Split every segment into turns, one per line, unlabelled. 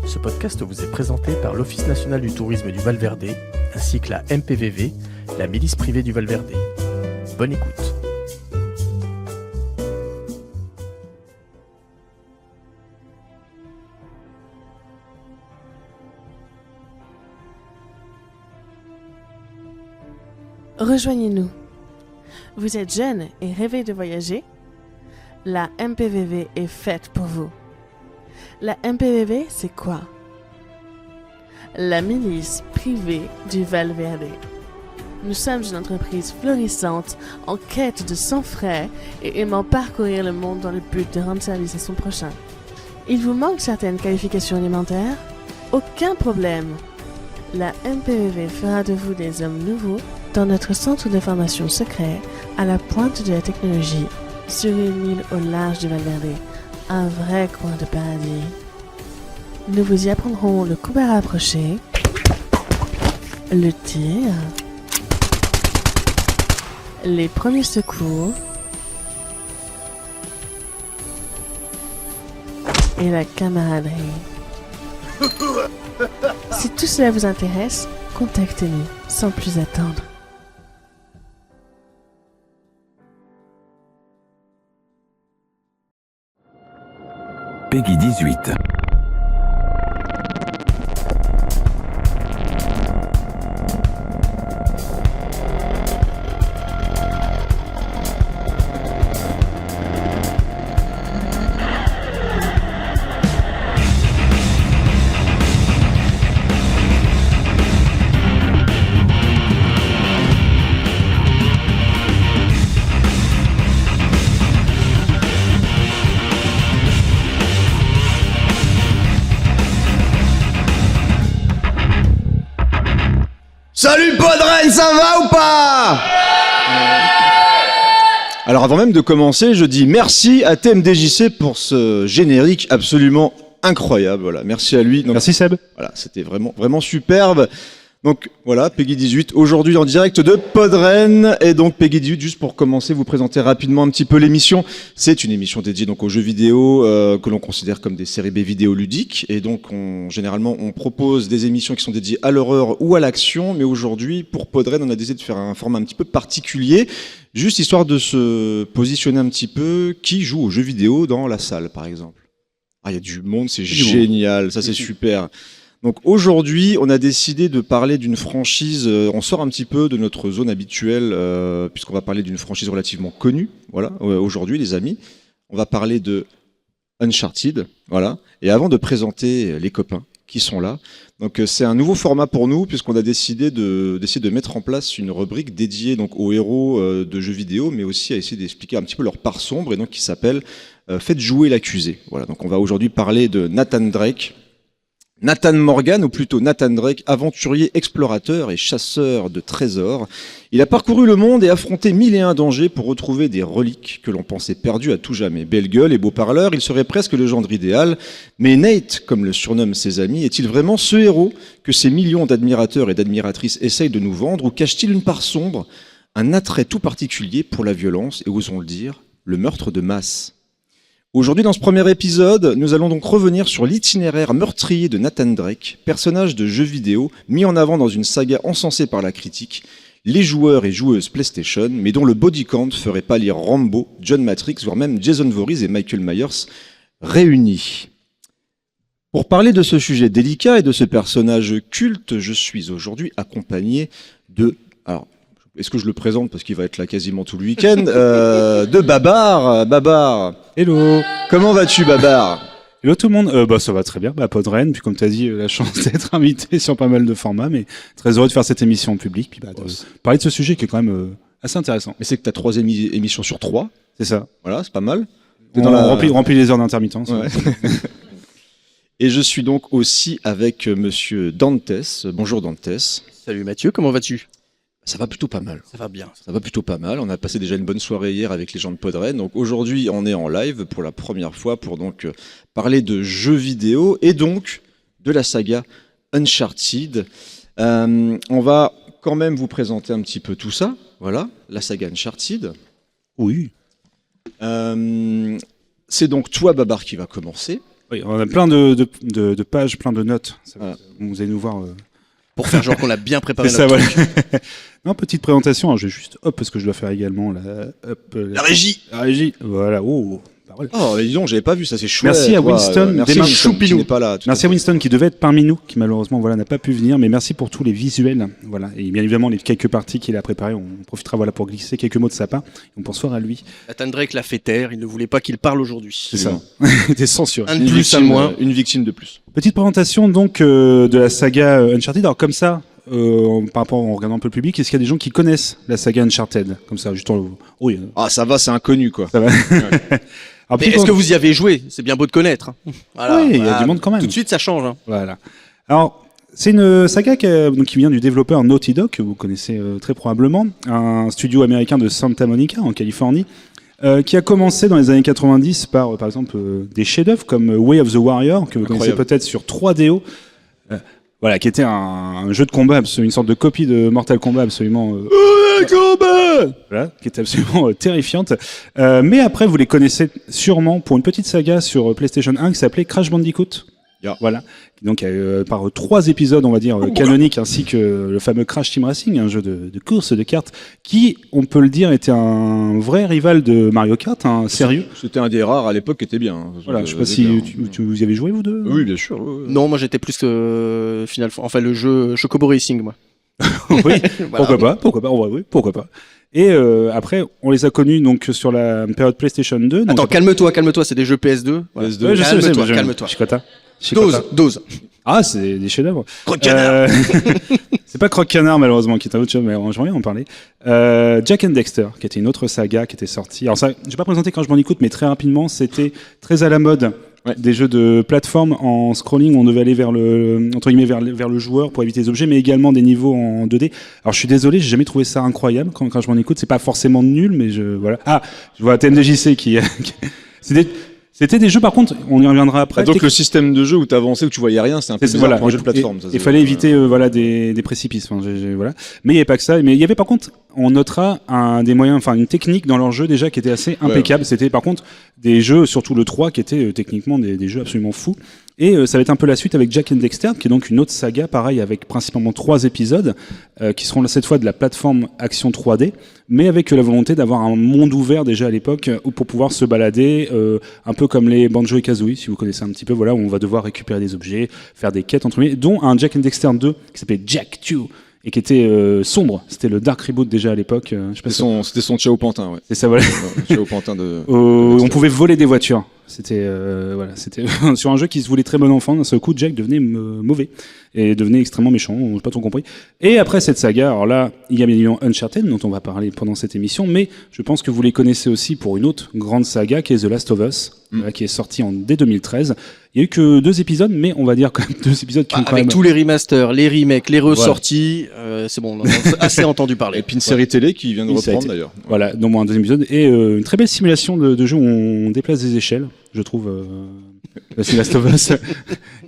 Ce podcast vous est présenté par l'Office national du tourisme du Val-Verde, ainsi que la MPVV, la milice privée du Val-Verde. Bonne écoute.
Rejoignez-nous. Vous êtes jeune et rêvez de voyager? La MPVV est faite pour vous. La MPVV, c'est quoi? La milice privée du Val-Verde. Nous sommes une entreprise florissante, en quête de sans frais et aimant parcourir le monde dans le but de rendre service à son prochain. Il vous manque certaines qualifications élémentaires? Aucun problème. La MPVV fera de vous des hommes nouveaux dans notre centre de formation secret à la pointe de la technologie, sur une île au large du Val-Verde, un vrai coin de paradis. Nous vous y apprendrons le combat rapproché, le tir, les premiers secours et la camaraderie. Si tout cela vous intéresse, contactez-nous sans plus attendre.
Peggy 18.
Salut Podren, ça va ou pas? Alors avant même de commencer, je dis merci à TMDJC pour ce générique absolument incroyable. Voilà, merci à lui. Donc,
merci Seb.
Voilà, c'était vraiment superbe. Donc voilà, Peggy 18, aujourd'hui en direct de Podren. Et donc Peggy 18, juste pour commencer, vous présenter rapidement un petit peu l'émission. C'est une émission dédiée donc aux jeux vidéo que l'on considère comme des séries B vidéoludiques. Et donc généralement on propose des émissions qui sont dédiées à l'horreur ou à l'action. Mais aujourd'hui, pour Podren, on a décidé de faire un format un petit peu particulier. Juste histoire de se positionner un petit peu. Qui joue aux jeux vidéo dans la salle, par exemple? Ah, il y a du monde, c'est génial, ça c'est super. Donc aujourd'hui, on a décidé de parler d'une franchise, on sort un petit peu de notre zone habituelle, puisqu'on va parler d'une franchise relativement connue, voilà, aujourd'hui les amis. On va parler de Uncharted, voilà. Et avant de présenter les copains qui sont là, donc c'est un nouveau format pour nous, puisqu'on a décidé d'essayer de mettre en place une rubrique dédiée donc aux héros de jeux vidéo, mais aussi à essayer d'expliquer un petit peu leur part sombre, et donc qui s'appelle Faites jouer l'accusé. Voilà, donc on va aujourd'hui parler de Nathan Drake. Nathan Morgan, ou plutôt Nathan Drake, aventurier, explorateur et chasseur de trésors. Il a parcouru le monde et affronté 1001 dangers pour retrouver des reliques que l'on pensait perdues à tout jamais. Belle gueule et beau parleur, il serait presque le gendre idéal. Mais Nate, comme le surnomment ses amis, est-il vraiment ce héros que ces millions d'admirateurs et d'admiratrices essayent de nous vendre, ou cache-t-il une part sombre, un attrait tout particulier pour la violence et, osons le dire, le meurtre de masse? Aujourd'hui, dans ce premier épisode, nous allons donc revenir sur l'itinéraire meurtrier de Nathan Drake, personnage de jeu vidéo mis en avant dans une saga encensée par la critique, les joueurs et joueuses PlayStation, mais dont le body count ferait pâlir Rambo, John Matrix, voire même Jason Voorhees et Michael Myers réunis. Pour parler de ce sujet délicat et de ce personnage culte, je suis aujourd'hui accompagné de... Alors, est-ce que je le présente parce qu'il va être là quasiment tout le week-end de Babar. Babar.
Hello.
Comment vas-tu, Babar?
Hello tout le monde. Ça va très bien. Podren, puis comme tu as dit, la chance d'être invité sur pas mal de formats, mais très heureux de faire cette émission en public, puis de parler de ce sujet qui est quand même assez intéressant.
Mais c'est que ta troisième émission sur 3.
C'est ça.
Voilà, c'est pas mal.
Remplis les heures d'intermittence.
Ouais. Et je suis donc aussi avec monsieur Dantes. Bonjour Dantes.
Salut Mathieu, comment vas-tu?
Ça va plutôt pas mal.
Ça va bien.
Ça va plutôt pas mal. On a passé déjà une bonne soirée hier avec les gens de Podren. Donc aujourd'hui, on est en live pour la première fois pour donc parler de jeux vidéo et donc de la saga Uncharted. On va quand même vous présenter un petit peu tout ça. Voilà, la saga Uncharted.
Oui.
C'est donc toi, Babar, qui va commencer.
Oui, on a plein de pages, plein de notes. Vous allez nous voir.
Pour faire genre qu'on a bien préparé
C'est
notre
ça,
truc.
voilà. Non, petite présentation. Alors, je vais juste parce que je dois faire également
La régie.
La régie. Voilà. Oh, parole.
Oh, mais dis donc, j'avais pas vu ça, c'est chouette.
Merci à Winston,
Merci
des mains
Winston, qui
choupinou.
n'est pas là.
Merci à Winston qui devait être parmi nous, qui malheureusement n'a pas pu venir, mais merci pour tous les visuels, voilà, et bien évidemment les quelques parties qu'il a préparées, on profitera pour glisser quelques mots de sa part, et on pense fort à lui.
Nathan Drake l'a fait taire, il ne voulait pas qu'il parle aujourd'hui.
C'est ça. T'es censuré.
Un de plus, un de moins.
Une victime de plus.
Petite présentation donc de la saga Uncharted. Alors comme ça, par rapport en regardant un peu le public, est-ce qu'il y a des gens qui connaissent la saga Uncharted comme ça, juste oui.
Ah, ça va, c'est inconnu, quoi.
Ça va. Alors,
Mais est-ce que vous y avez joué? C'est bien beau de connaître. Voilà,
oui, il y a du monde quand même.
Tout de suite, ça change. Hein.
Voilà. Alors, c'est une saga qui vient du développeur Naughty Dog, que vous connaissez très probablement, un studio américain de Santa Monica, en Californie, qui a commencé dans les années 90 par exemple, des chefs-d'œuvre comme Way of the Warrior, que vous connaissez peut-être sur 3DO. Voilà, qui était un jeu de combat, une sorte de copie de Mortal Kombat absolument voilà, qui était absolument terrifiante. Mais après, vous les connaissez sûrement pour une petite saga sur PlayStation 1 qui s'appelait Crash Bandicoot.
Yeah.
Voilà. Donc, par 3 épisodes, on va dire, canoniques, ainsi que le fameux Crash Team Racing, un jeu de course, de cartes, qui, on peut le dire, était un vrai rival de Mario Kart, sérieux.
C'était un des rares à l'époque qui était bien.
Voilà, je sais pas si vous y avez joué, vous deux?
Oui, bien sûr. Oui.
Non, moi j'étais plus Final Fantasy, enfin le jeu Chocobo Racing, moi.
Oui,
Voilà.
pourquoi pas, en vrai, oui, pourquoi pas. Et après, on les a connus donc sur la période PlayStation 2. Donc,
Attends, calme-toi, c'est des jeux PS2. Voilà.
PS2.
Ouais, je sais,
Calme-toi.
Chicota.
Dose.
Ah, c'est des chefs-d'œuvre.
Croque-canard.
C'est pas Croque-Canard, malheureusement, qui est un autre jeu, mais j'aimerais en parler. Jack and Dexter, qui était une autre saga qui était sortie. Alors, ça, je vais pas présenter Crash Bandicoot, mais très rapidement, c'était très à la mode. Ouais. Des jeux de plateforme en scrolling où on devait aller vers le joueur pour éviter les objets, mais également des niveaux en 2D. Alors je suis désolé, j'ai jamais trouvé ça incroyable quand Crash Bandicoot. C'est pas forcément nul, mais voilà. Ah, je vois TMDJC qui c'était des jeux, par contre, on y reviendra après.
Ah, donc le système de jeu où t'avançais, où tu voyais rien, c'est un peu bizarre pour un jeu de plateforme.
Il fallait éviter des précipices. Enfin, voilà. Mais il n'y avait pas que ça. Mais il y avait par contre, on notera des moyens, enfin une technique dans leur jeu déjà qui était assez impeccable. Ouais. C'était par contre des jeux, surtout le 3, qui étaient techniquement des jeux absolument fous. Et ça va être un peu la suite avec Jack and Dexter, qui est donc une autre saga, pareil, avec principalement 3 épisodes, qui seront cette fois de la plateforme action 3D, mais avec la volonté d'avoir un monde ouvert déjà à l'époque, pour pouvoir se balader, un peu comme les Banjo et Kazooie, si vous connaissez un petit peu, voilà, où on va devoir récupérer des objets, faire des quêtes, entre guillemets, dont un Jack and Dexter 2, qui s'appelait Jack 2, et qui était sombre. C'était le Dark Reboot déjà à l'époque.
C'était son Ciao Pantin, ouais.
C'est ça, voilà.
Ciao Pantin de
on pouvait voler des voitures. C'était c'était sur un jeu qui se voulait très bon enfant. D'un seul coup, Jack devenait mauvais et devenait extrêmement méchant. On n'a pas trop compris. Et après cette saga, alors là, il y a bien évidemment Uncharted dont on va parler pendant cette émission, mais je pense que vous les connaissez aussi pour une autre grande saga qui est The Last of Us, qui est sortie dès 2013. Il y a eu que 2 épisodes, mais on va dire quand même 2 épisodes qui ont quand
avec
même...
tous les remasters, les remakes, les ressorties, c'est bon, on en a assez entendu parler.
Et puis une série télé qui vient de reprendre d'ailleurs.
Voilà, donc un 2e épisode et une très belle simulation de jeu où on déplace des échelles, je trouve. C'est Last of Us.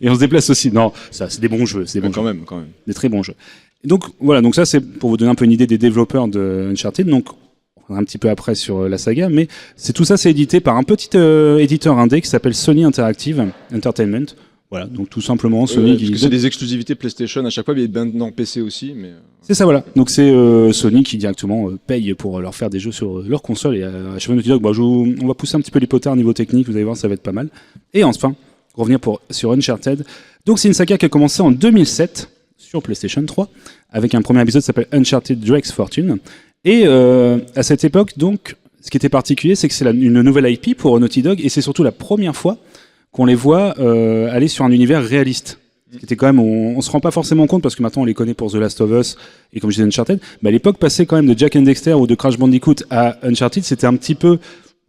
Et on se déplace aussi. Non, ça, c'est des bons jeux. C'est des bons
quand
jeux.
même.
Des très bons jeux. Et donc, voilà, donc ça, c'est pour vous donner un peu une idée des développeurs de Uncharted. Donc, on reviendra un petit peu après sur la saga, mais tout ça, c'est édité par un petit éditeur indé qui s'appelle Sony Interactive Entertainment. Voilà, donc tout simplement Sony
parce que c'est des exclusivités PlayStation à chaque fois, mais maintenant PC aussi. Mais
c'est ça, voilà. Donc c'est Sony qui directement paye pour leur faire des jeux sur leur console. Et à chaque fois, Naughty Dog, on va pousser un petit peu les potards niveau technique, vous allez voir, ça va être pas mal. Et enfin, revenir sur Uncharted. Donc c'est une saga qui a commencé en 2007 sur PlayStation 3, avec un premier épisode qui s'appelle Uncharted Drake's Fortune. Et à cette époque, donc, ce qui était particulier, c'est que c'est une nouvelle IP pour Naughty Dog, et c'est surtout la première fois qu'on les voit aller sur un univers réaliste. Ce qui était quand même, on se rend pas forcément compte parce que maintenant on les connaît pour The Last of Us et comme je disais Uncharted, mais à l'époque passer quand même de Jack and Dexter ou de Crash Bandicoot à Uncharted, c'était un petit peu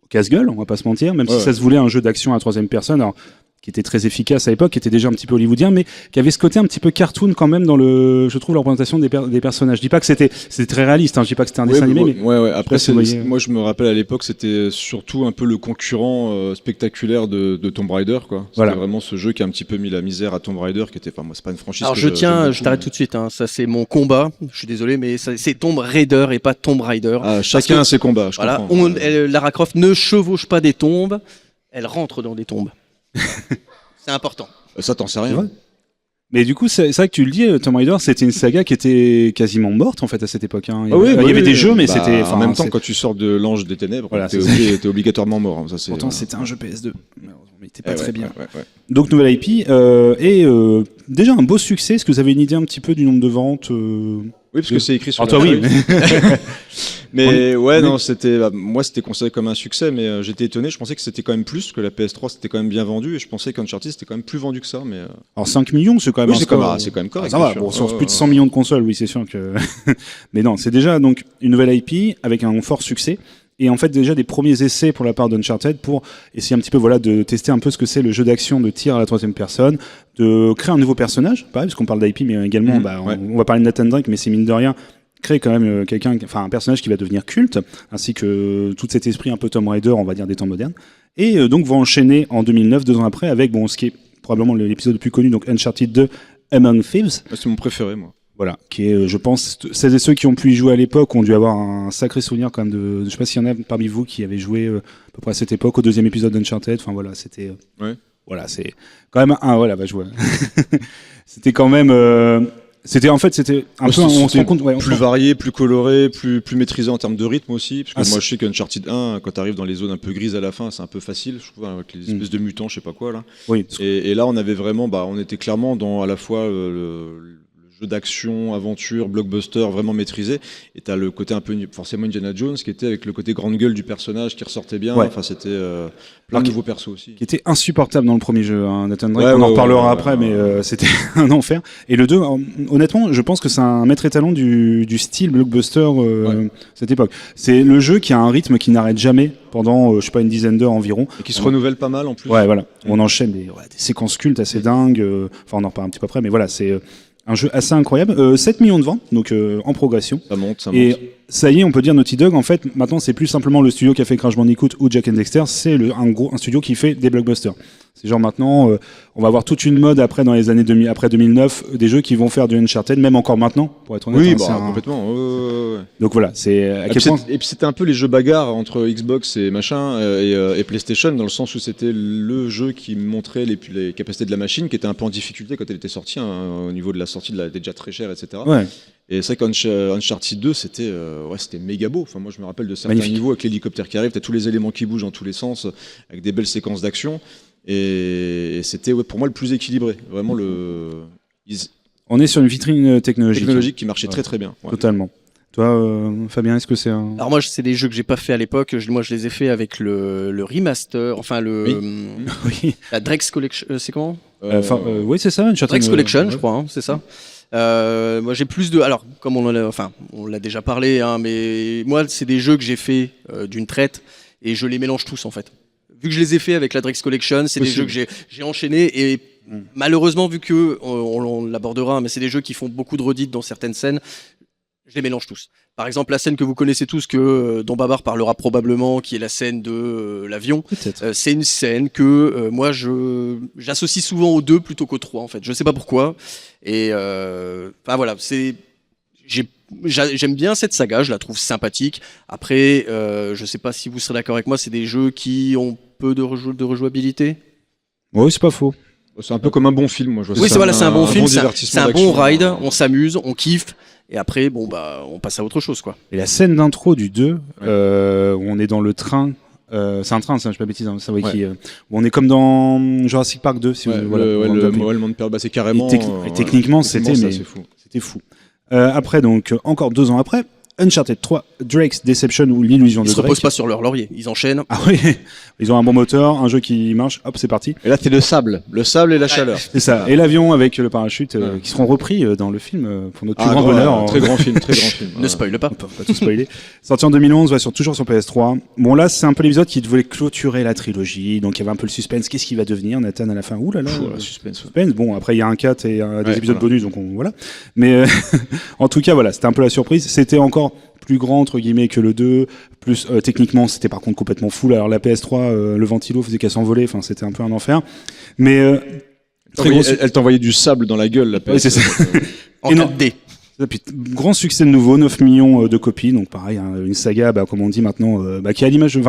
casse-gueule, on va pas se mentir, même si ça se voulait un jeu d'action à la 3e personne. Alors, qui était très efficace à l'époque, qui était déjà un petit peu hollywoodien, mais qui avait ce côté un petit peu cartoon quand même dans je trouve, la représentation des personnages. Je dis pas que c'était très réaliste, hein, je dis pas que c'était un dessin animé, mais...
Ouais. Après, moi, je me rappelle à l'époque, c'était surtout un peu le concurrent spectaculaire de Tomb Raider, quoi. C'était vraiment ce jeu qui a un petit peu mis la misère à Tomb Raider, qui était, enfin, moi, c'est pas une franchise.
Alors, je t'arrête tout de suite, hein. Ça, c'est mon combat. Je suis désolé, mais c'est Tomb Raider et pas Tomb Raider.
Ah, chacun a ses combats, je comprends.
Lara Croft ne chevauche pas des tombes, elle rentre dans des tombes.
C'est important.
Ça, t'en sais
C'est
rien.
vrai. Mais du coup, c'est vrai que tu le dis, Tomb Raider, c'était une saga qui était quasiment morte en fait à cette époque. Hein. Il y avait des jeux, mais c'était.
En même temps, quand tu sors de l'Ange des Ténèbres,
Voilà,
t'es obligatoirement mort. Hein. Ça,
pourtant, c'était un jeu PS2. Malheureusement, il était pas
ouais,
très bien.
ouais.
Donc, nouvelle IP. Déjà un beau succès. Est-ce que vous avez une idée un petit peu du nombre de ventes
Oui, parce que c'est écrit sur
Alors, toi,
la
oui.
feuille. Mais ouais,
Oui.
non, moi c'était considéré comme un succès, mais j'étais étonné. Je pensais que c'était quand même plus, que la PS3 c'était quand même bien vendu, et je pensais qu'Uncharted c'était quand même plus vendu que ça. Mais
Alors, 5 millions, c'est quand même
oui,
un
c'est
score.
quand même correct.
Ça va,
bien sûr.
bon, sur plus de 100 millions de consoles, oui, c'est sûr que. Mais non, c'est déjà donc une nouvelle IP avec un fort succès. Et en fait, déjà des premiers essais pour la part d'Uncharted pour essayer un petit peu de tester un peu ce que c'est le jeu d'action de tir à la troisième personne, de créer un nouveau personnage, pareil, parce qu'on parle d'IP, mais également,
ouais.
on va parler de Nathan Drake, mais c'est mine de rien, créer quand même un personnage qui va devenir culte, ainsi que tout cet esprit un peu Tomb Raider, on va dire, des temps modernes. Et donc, vont enchaîner en 2009, 2 ans après, avec ce qui est probablement l'épisode le plus connu, donc Uncharted 2, Among Thieves.
C'est mon préféré, moi.
Voilà, qui est, je pense, celles et ceux qui ont pu y jouer à l'époque ont dû avoir un sacré souvenir quand même de. Je sais pas s'il y en a parmi vous qui avaient joué à peu près à cette époque, au 2e épisode d'Uncharted. Enfin voilà, c'était.
Ouais.
Voilà, c'est quand même je vois. C'était quand même. C'était un peu. On se rend compte. Ouais,
Plus varié, plus coloré, plus maîtrisé en termes de rythme aussi. Parce que
Ah,
moi, je sais qu'Uncharted 1, quand t'arrives dans les zones un peu grises à la fin, c'est un peu facile, je trouve, avec les espèces de mutants, je sais pas quoi là.
Oui.
Et là, on avait vraiment, on était clairement dans à la fois le jeu d'action, aventure, blockbuster vraiment maîtrisé. Et t'as le côté un peu forcément Indiana Jones qui était avec le côté grande gueule du personnage qui ressortait bien.
Ouais.
Enfin, c'était plein de nouveaux persos aussi.
Qui était insupportable dans le premier jeu, hein, Nathan Drake.
Ouais,
on en
ouais,
reparlera
ouais,
après,
ouais.
mais c'était un enfer. Et le 2, honnêtement, je pense que c'est un maître étalon du style blockbuster cette époque. C'est le jeu qui a un rythme qui n'arrête jamais pendant, je sais pas, une dizaine d'heures environ.
Et qui se renouvelle pas mal en plus.
Ouais, voilà. On enchaîne des séquences cultes assez dingues. Enfin, on en reparle un petit peu après, mais voilà, c'est un jeu assez incroyable. 7 millions de ventes, donc en progression.
Ça monte.
Et ça y est, on peut dire Naughty Dog, en fait, maintenant, c'est plus simplement le studio qui a fait Crash Bandicoot ou Jack and Dexter, c'est un studio qui fait des blockbusters. C'est genre maintenant, on va avoir toute une mode après, dans les années après 2009, des jeux qui vont faire du Uncharted, même encore maintenant, pour être honnête.
Oui,
hein,
complètement. Ouais.
Donc voilà, c'est à quel point.
Et puis c'était un peu les jeux bagarres entre Xbox et machin et PlayStation, dans le sens où c'était le jeu qui montrait les capacités de la machine, qui était un peu en difficulté quand elle était sortie, hein, au niveau de la sortie, elle était déjà très chère, etc.
Ouais.
Et c'est vrai qu'Uncharted 2, c'était méga beau. Enfin, moi, je me rappelle de certains
Magnifique.
niveaux avec l'hélicoptère qui arrive, t'as tous les éléments qui bougent dans tous les sens, avec des belles séquences d'action. Et c'était pour moi le plus équilibré. Vraiment
On est sur une vitrine technologique.
qui marchait très très bien. Ouais.
Totalement. Toi, Fabien, est-ce que c'est un.
Alors moi, c'est des jeux que j'ai pas fait à l'époque. Moi, je les ai fait avec le remaster, enfin
Oui.
la Drake's Collection. C'est comment
Oui, c'est ça, Uncharted.
Drake's Collection, je crois, hein, c'est ça. Moi, j'ai plus de. Alors, comme on l'a déjà parlé, hein, mais moi, c'est des jeux que j'ai fait d'une traite et je les mélange tous en fait. Vu que je les ai fait avec la Drake's Collection, c'est des jeux que j'ai enchaînés et malheureusement, vu que on l'abordera, mais c'est des jeux qui font beaucoup de redites dans certaines scènes. Je les mélange tous. Par exemple, la scène que vous connaissez tous, dont Babar parlera probablement, qui est la scène de l'avion. C'est une scène que moi, j'associe souvent aux 2 plutôt qu'aux 3, en fait. Je sais pas pourquoi. Et voilà, j'aime bien cette saga, je la trouve sympathique. Après, je sais pas si vous serez d'accord avec moi, c'est des jeux qui ont peu de rejouabilité.
Oui, c'est pas faux.
C'est un peu comme un bon film, moi. Je vois
Oui, c'est un bon film,
divertissement
c'est un bon
d'action.
ride, on s'amuse, on kiffe. Et après, on passe à autre chose, quoi.
Et la scène d'intro du 2, où on est dans le train, c'est un train, ça, je ne pas bêtise, ça, où on est comme dans Jurassic Park 2, si
le monde de période, c'est carrément.
Et techniquement, c'était fou. Après, donc, encore 2 ans après, Uncharted 3, Drake's Deception ou l'illusion de
Ils
Drake.
se reposent pas sur leur laurier, ils enchaînent.
Ah oui, ils ont un bon moteur, un jeu qui marche, hop, c'est parti.
Et là, t'es le sable et la chaleur.
C'est ça. Et l'avion avec le parachute qui seront repris dans le film pour notre plus grand bonheur.
Très grand film, très grand film.
Ne spoile pas.
On peut pas tout spoiler. Sorti en 2011, toujours sur PS3. Bon, là, c'est un peu l'épisode qui voulait clôturer la trilogie. Donc, il y avait un peu le suspense. Qu'est-ce qui va devenir Nathan à la fin? Ouh là là.
Suspense.
Bon, après, il y a un 4 et des épisodes bonus, donc voilà. Mais en tout cas, voilà, c'était un peu la surprise. C'était encore plus grand entre guillemets que le 2, plus techniquement c'était par contre complètement fou. Alors la PS3, le ventilo faisait qu'elle s'envolait, enfin c'était un peu un enfer. Mais
elle t'envoyait du sable dans la gueule, la PS.
Oui, c'est ça.
En 4D.
Et puis, grand succès de nouveau, 9 millions de copies, donc pareil, hein, une saga, comme on dit maintenant, qui est à l'image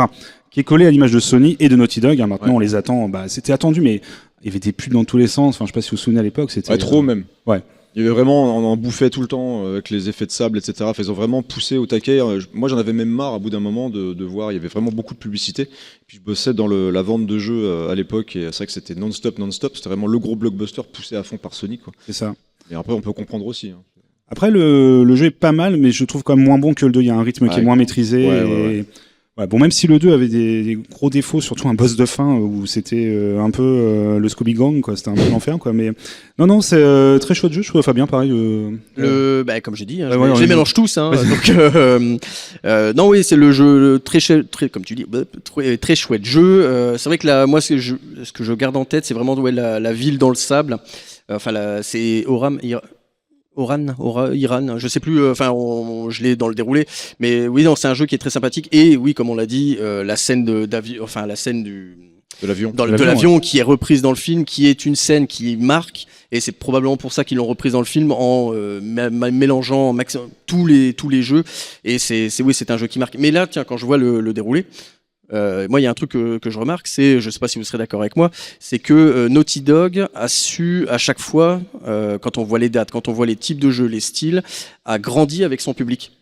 qui est collée à l'image de Sony et de Naughty Dog. Hein, maintenant, on les attend. C'était attendu, mais il y avait des pubs dans tous les sens. Enfin, je sais pas si vous vous souvenez à l'époque, c'était
trop même.
Ouais.
Il y avait vraiment, on en bouffait tout le temps avec les effets de sable, etc. Enfin, ils ont vraiment poussé au taquet. Moi, j'en avais même marre à bout d'un moment de voir. Il y avait vraiment beaucoup de publicité. Puis je bossais dans la vente de jeux à l'époque et c'est vrai que c'était non-stop. C'était vraiment le gros blockbuster poussé à fond par Sony, quoi.
C'est ça.
Et après, on peut comprendre aussi. Hein.
Après, le jeu est pas mal, mais je trouve quand même moins bon que le 2. Il y a un rythme qui est moins maîtrisé.
Ouais.
Ouais, bon, même si le 2 avait des gros défauts, surtout un boss de fin où c'était un peu le Scooby Gang, quoi. C'était un peu l'enfer, quoi. Mais non, c'est très chouette jeu. Je trouve Fabien, pareil.
Comme j'ai dit, hein,
Ouais,
je les mélange tous. Hein, donc, non, oui, c'est le jeu très, comme tu dis, très chouette jeu. C'est vrai que moi, ce que je garde en tête, c'est vraiment la ville dans le sable. C'est Iran, je sais plus, je l'ai dans le déroulé, mais oui, non, c'est un jeu qui est très sympathique et oui, comme on l'a dit, la scène de l'avion qui est reprise dans le film, qui est une scène qui marque et c'est probablement pour ça qu'ils l'ont reprise dans le film en mélangeant tous les jeux et c'est un jeu qui marque. Mais là, tiens, quand je vois le déroulé. Moi, il y a un truc que je remarque, je sais pas si vous serez d'accord avec moi, c'est que Naughty Dog a su à chaque fois, quand on voit les dates, quand on voit les types de jeux, les styles, a grandi avec son public.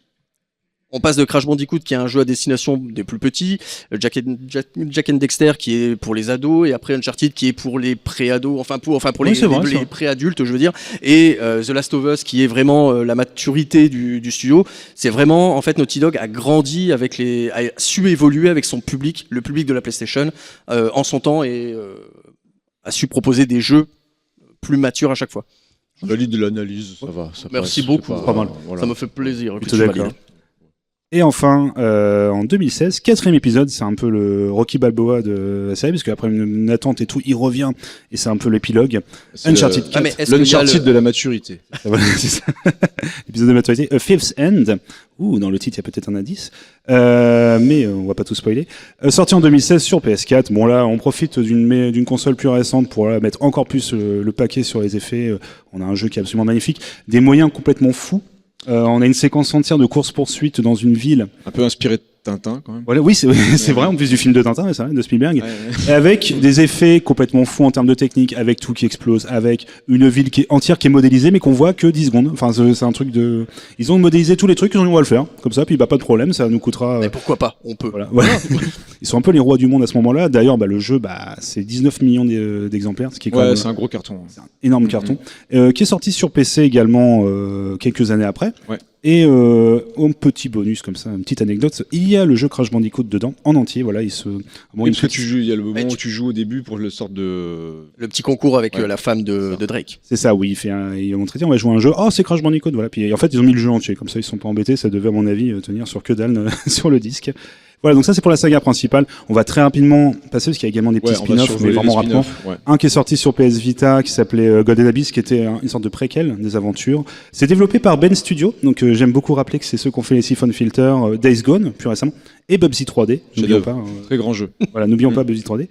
On passe de Crash Bandicoot, qui est un jeu à destination des plus petits, Jack and Dexter, qui est pour les ados, et après Uncharted, qui est pour les pré-ados, pour les pré-adultes, je veux dire, et The Last of Us, qui est vraiment la maturité du studio. C'est vraiment, en fait, Naughty Dog a grandi a su évoluer avec son public, le public de la PlayStation, en son temps, et a su proposer des jeux plus matures à chaque fois.
Je valide l'analyse, ça va.
Merci beaucoup.
Pas mal.
Voilà. Ça me fait plaisir.
Plutôt d'accord. Et enfin, en 2016, 4e épisode, c'est un peu le Rocky Balboa de la série, parce qu'après une attente et tout, il revient, et c'est un peu l'épilogue. Uncharted 4.
L'Uncharted de la maturité.
Voilà, c'est ça. L'épisode de maturité. A Fifth End. Dans le titre, il y a peut-être un indice. Mais on va pas tout spoiler. Sorti en 2016 sur PS4. Bon, là, on profite d'une console plus récente pour mettre encore plus le paquet sur les effets. On a un jeu qui est absolument magnifique. Des moyens complètement fous. On a une séquence entière de course-poursuite dans une ville.
Un peu inspiré de Tintin, quand même.
Voilà, oui, c'est vrai, en plus du film de Tintin, c'est vrai, de Spielberg. Et avec des effets complètement fous en termes de technique, avec tout qui explose, avec une ville entière qui est modélisée, mais qu'on voit que 10 secondes. Enfin, c'est un truc de... Ils ont modélisé tous les trucs, ils ont dit on va le faire. Comme ça, puis pas de problème, ça nous coûtera...
Mais pourquoi pas, on peut.
Voilà. Ils sont un peu les rois du monde à ce moment-là. D'ailleurs, le jeu, c'est 19 millions d'exemplaires, ce qui est quand même...
c'est un gros carton.
C'est un énorme carton. Qui est sorti sur PC également quelques années après.
Ouais.
Et un petit bonus comme ça, une petite anecdote, il y a le jeu Crash Bandicoot dedans, en entier, voilà, il
y a le moment où tu joues au début pour le sorte de...
Le petit concours avec la femme de Drake.
C'est ça, oui, il a montré, on va jouer à un jeu, c'est Crash Bandicoot, voilà, puis en fait ils ont mis le jeu entier, comme ça ils sont pas embêtés, ça devait à mon avis tenir sur que dalle sur le disque. Voilà, donc ça c'est pour la saga principale. On va très rapidement passer parce qu'il y a également des petits spin-offs, mais vraiment rapidement.
Ouais.
Un qui est sorti sur PS Vita qui s'appelait Golden Abyss, qui était une sorte de préquel des aventures. C'est développé par Ben Studio, donc j'aime beaucoup rappeler que c'est ceux qui ont fait les Siphon Filter, Days Gone, plus récemment, et Bubsy 3D. N'oublions pas.
Très grand jeu.
Voilà, n'oublions pas Bubsy 3D.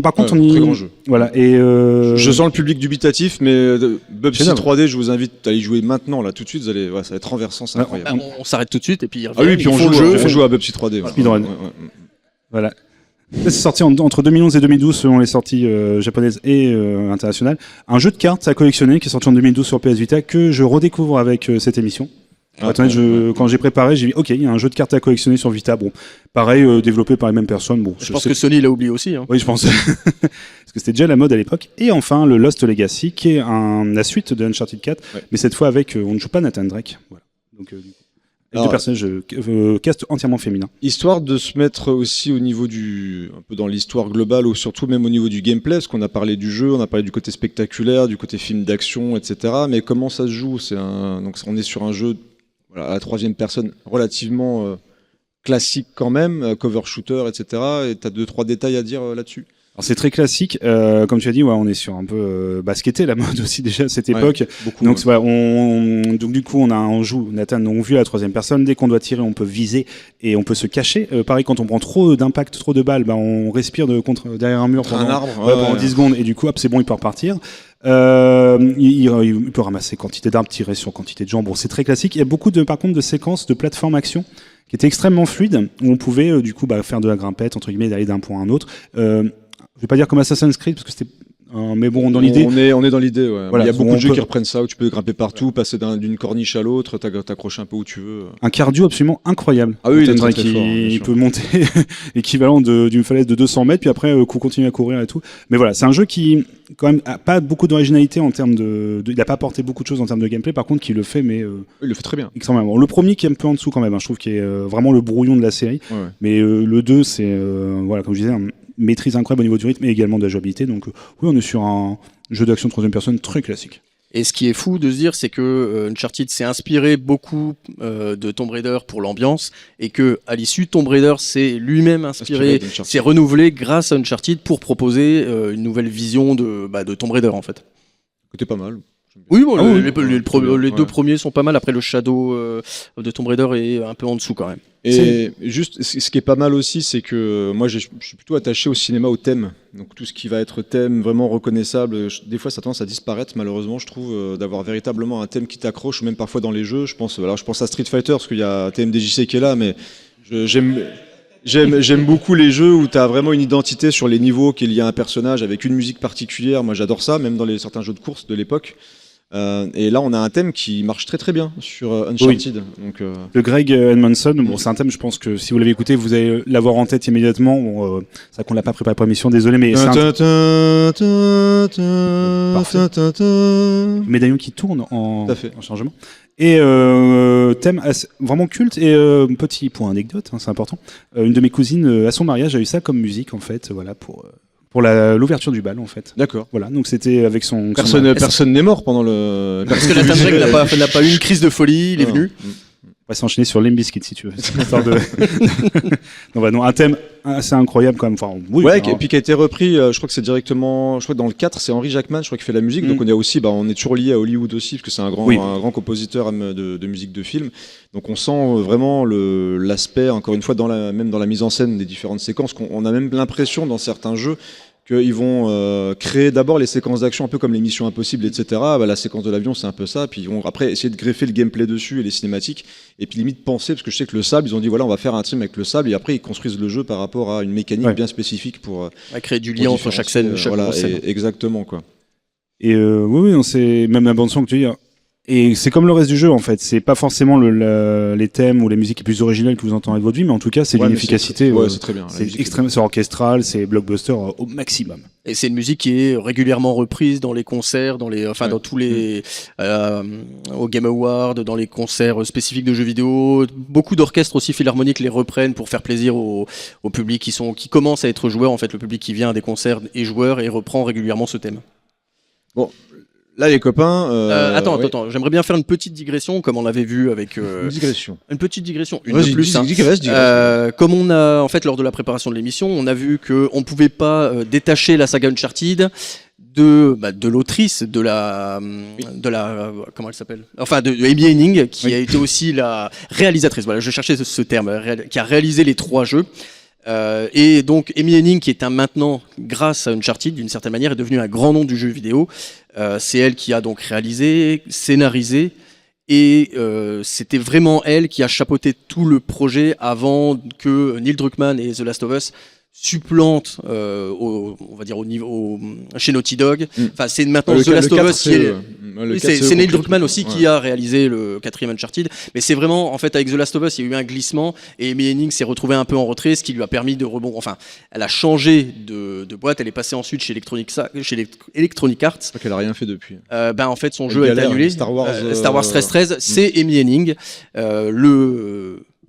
Par contre,
très grand jeu.
Voilà, et
je sens le public dubitatif, mais Bubsy 3D, je vous invite à y jouer maintenant, là, tout de suite. Ça va être renversant, c'est incroyable.
On s'arrête tout de suite et puis
puis on joue à Bubsy 3D.
Voilà. C'est sorti entre 2011 et 2012 selon les sorties japonaises et internationales. Un jeu de cartes à collectionner qui est sorti en 2012 sur PS Vita que je redécouvre avec cette émission. Quand j'ai préparé, j'ai dit ok, il y a un jeu de cartes à collectionner sur Vita. Bon, pareil, développé par les mêmes personnes. Bon,
je pense que Sony l'a oublié aussi. Hein.
Oui, je pense. Parce que c'était déjà la mode à l'époque. Et enfin, le Lost Legacy, qui est la suite de Uncharted 4, mais cette fois avec, on ne joue pas Nathan Drake. Voilà. Donc, deux personnages cast entièrement féminins.
Histoire de se mettre aussi au niveau un peu dans l'histoire globale, ou surtout même au niveau du gameplay, parce qu'on a parlé du jeu, on a parlé du côté spectaculaire, du côté film d'action, etc. Mais comment ça se joue ? Donc on est sur un jeu à la 3e personne relativement classique quand même, cover shooter, etc. Et tu as 2-3 détails à dire là-dessus ?
Alors c'est très classique, comme tu as dit, on est sur un peu ce qu'était la mode aussi déjà à cette époque.
Beaucoup,
donc donc du coup on joue Nathan, on vue à la 3e personne. Dès qu'on doit tirer, on peut viser et on peut se cacher. Pareil, quand on prend trop d'impact, trop de balles, on respire derrière un mur pendant 10 secondes et du coup c'est bon, il peut repartir. Il peut ramasser quantité d'armes, tirer sur quantité de gens. Bon, c'est très classique. Il y a beaucoup par contre de séquences de plateforme action qui étaient extrêmement fluides, où on pouvait du coup faire de la grimpette entre guillemets, d'aller d'un point à un autre. je vais pas dire comme Assassin's Creed parce que c'était mais bon, dans l'idée.
On est dans l'idée, ouais.
Voilà,
il y a beaucoup de jeux
peut...
qui reprennent ça, où tu peux grimper partout, passer d'une corniche à l'autre, t'accrocher un peu où tu veux.
Un cardio absolument incroyable.
Ah oui, il est très,
qui
très fort,
il peut monter équivalent d'une falaise de 200 mètres, puis après continuer à courir et tout. Mais voilà, c'est un jeu qui quand même a pas beaucoup d'originalité en termes il a pas apporté beaucoup de choses en termes de gameplay, par contre qui le fait, mais
il le fait très bien.
Extrêmement. Le premier qui est un peu en dessous quand même, hein, je trouve qu'il est vraiment le brouillon de la série.
Ouais.
Mais le 2, c'est voilà, comme je disais, maîtrise incroyable au niveau du rythme et également de la jouabilité. Donc oui, on est sur un jeu d'action troisième personne très classique.
Et ce qui est fou de se dire, c'est que Uncharted s'est inspiré beaucoup de Tomb Raider pour l'ambiance, et que à l'issue, Tomb Raider s'est lui-même inspiré, s'est renouvelé grâce à Uncharted pour proposer une nouvelle vision de Tomb Raider en fait.
C'était pas mal.
Oui, bon, les deux premiers sont pas mal. Après, le Shadow de Tomb Raider est un peu en dessous quand même.
Et juste, ce qui est pas mal aussi, c'est que moi, je suis plutôt attaché au cinéma, au thème. Donc tout ce qui va être thème vraiment reconnaissable, des fois, ça a tendance à disparaître, malheureusement, je trouve, d'avoir véritablement un thème qui t'accroche, ou même parfois dans les jeux. Je pense à Street Fighter, parce qu'il y a TMDJC qui est là, mais j'aime beaucoup les jeux où tu as vraiment une identité sur les niveaux, qu'il y a un personnage avec une musique particulière. Moi, j'adore ça, même dans certains jeux de course de l'époque. Et là, on a un thème qui marche très très bien sur Uncharted. Oui. Donc,
le Greg Edmondson, bon, c'est un thème, je pense que si vous l'avez écouté, vous allez l'avoir en tête immédiatement. Bon, c'est vrai qu'on l'a pas préparé pour l'émission, désolé, mais c'est un médaillon qui tourne en chargement. Et thème vraiment culte. Et petit point anecdote, hein, c'est important. Une de mes cousines à son mariage a eu ça comme musique en fait, voilà pour l'ouverture du bal en fait.
D'accord.
Voilà, donc c'était avec son...
Personne n'est mort pendant le...
Parce que la Tam Drake n'a pas eu une crise de folie, il est venu.
On va s'enchaîner sur Limp Bizkit si tu veux. Non, un thème assez incroyable quand même. Enfin, oui,
ouais, et puis qui a été repris, je crois que c'est directement, je crois que dans le 4, c'est Henry Jackman, je crois, qui fait la musique. Donc on est aussi, on est toujours lié à Hollywood aussi, parce que c'est un grand compositeur de musique de film. Donc on sent vraiment l'aspect, encore une fois, même dans la mise en scène des différentes séquences, qu'on a même l'impression dans certains jeux qu'ils vont créer d'abord les séquences d'action un peu comme les Missions Impossibles, etc. La séquence de l'avion, c'est un peu ça. Puis ils vont après essayer de greffer le gameplay dessus et les cinématiques. Et puis limite penser, parce que je sais que le sable, ils ont dit voilà, on va faire un trim avec le sable. Et après, ils construisent le jeu par rapport à une mécanique bien spécifique pour
créer du lien entre chaque scène.
Exactement, quoi.
Et oui, on sait, même la bande-son que tu dis. Et c'est comme le reste du jeu en fait, c'est pas forcément les thèmes ou les musiques les plus originales que vous entendez de votre vie, mais en tout cas c'est d'une efficacité.
C'est très bien.
C'est extrêmement, c'est orchestral, c'est blockbuster au maximum.
Et c'est une musique qui est régulièrement reprise dans les concerts, dans tous les au Game Awards, dans les concerts spécifiques de jeux vidéo. Beaucoup d'orchestres aussi philharmoniques les reprennent pour faire plaisir au public qui commence à être joueur en fait, le public qui vient à des concerts est joueur et reprend régulièrement ce thème.
Bon. Là, les copains.
Attends, j'aimerais bien faire une petite digression, comme on l'avait vu avec.
Une digression.
Une petite digression, une de plus. Comme on a, en fait, lors de la préparation de l'émission, on a vu qu'on ne pouvait pas détacher la saga Uncharted de l'autrice, de la comment elle s'appelle, enfin de Amy Hennig, qui a été aussi la réalisatrice. Voilà, je cherchais ce terme, qui a réalisé les 3 jeux. Et donc Amy Hennig, qui est maintenant, grâce à Uncharted, d'une certaine manière, est devenue un grand nom du jeu vidéo. C'est elle qui a donc réalisé, scénarisé, et c'était vraiment elle qui a chapeauté tout le projet avant que Neil Druckmann et The Last of Us supplante on va dire au niveau chez Naughty Dog. Enfin, c'est maintenant The Last of Us qui est c'est Neil Druckmann aussi qui a réalisé le 4e Uncharted, mais c'est vraiment en fait avec The Last of Us il y a eu un glissement et Amy Hennig s'est retrouvée un peu en retrait, ce qui lui a permis de rebondir. Enfin, elle a changé de boîte, elle est passée ensuite chez Electronic Arts.
Je crois qu'elle a rien fait depuis.
En fait son jeu a été annulé. Star Wars 1313, c'est Amy Hennig,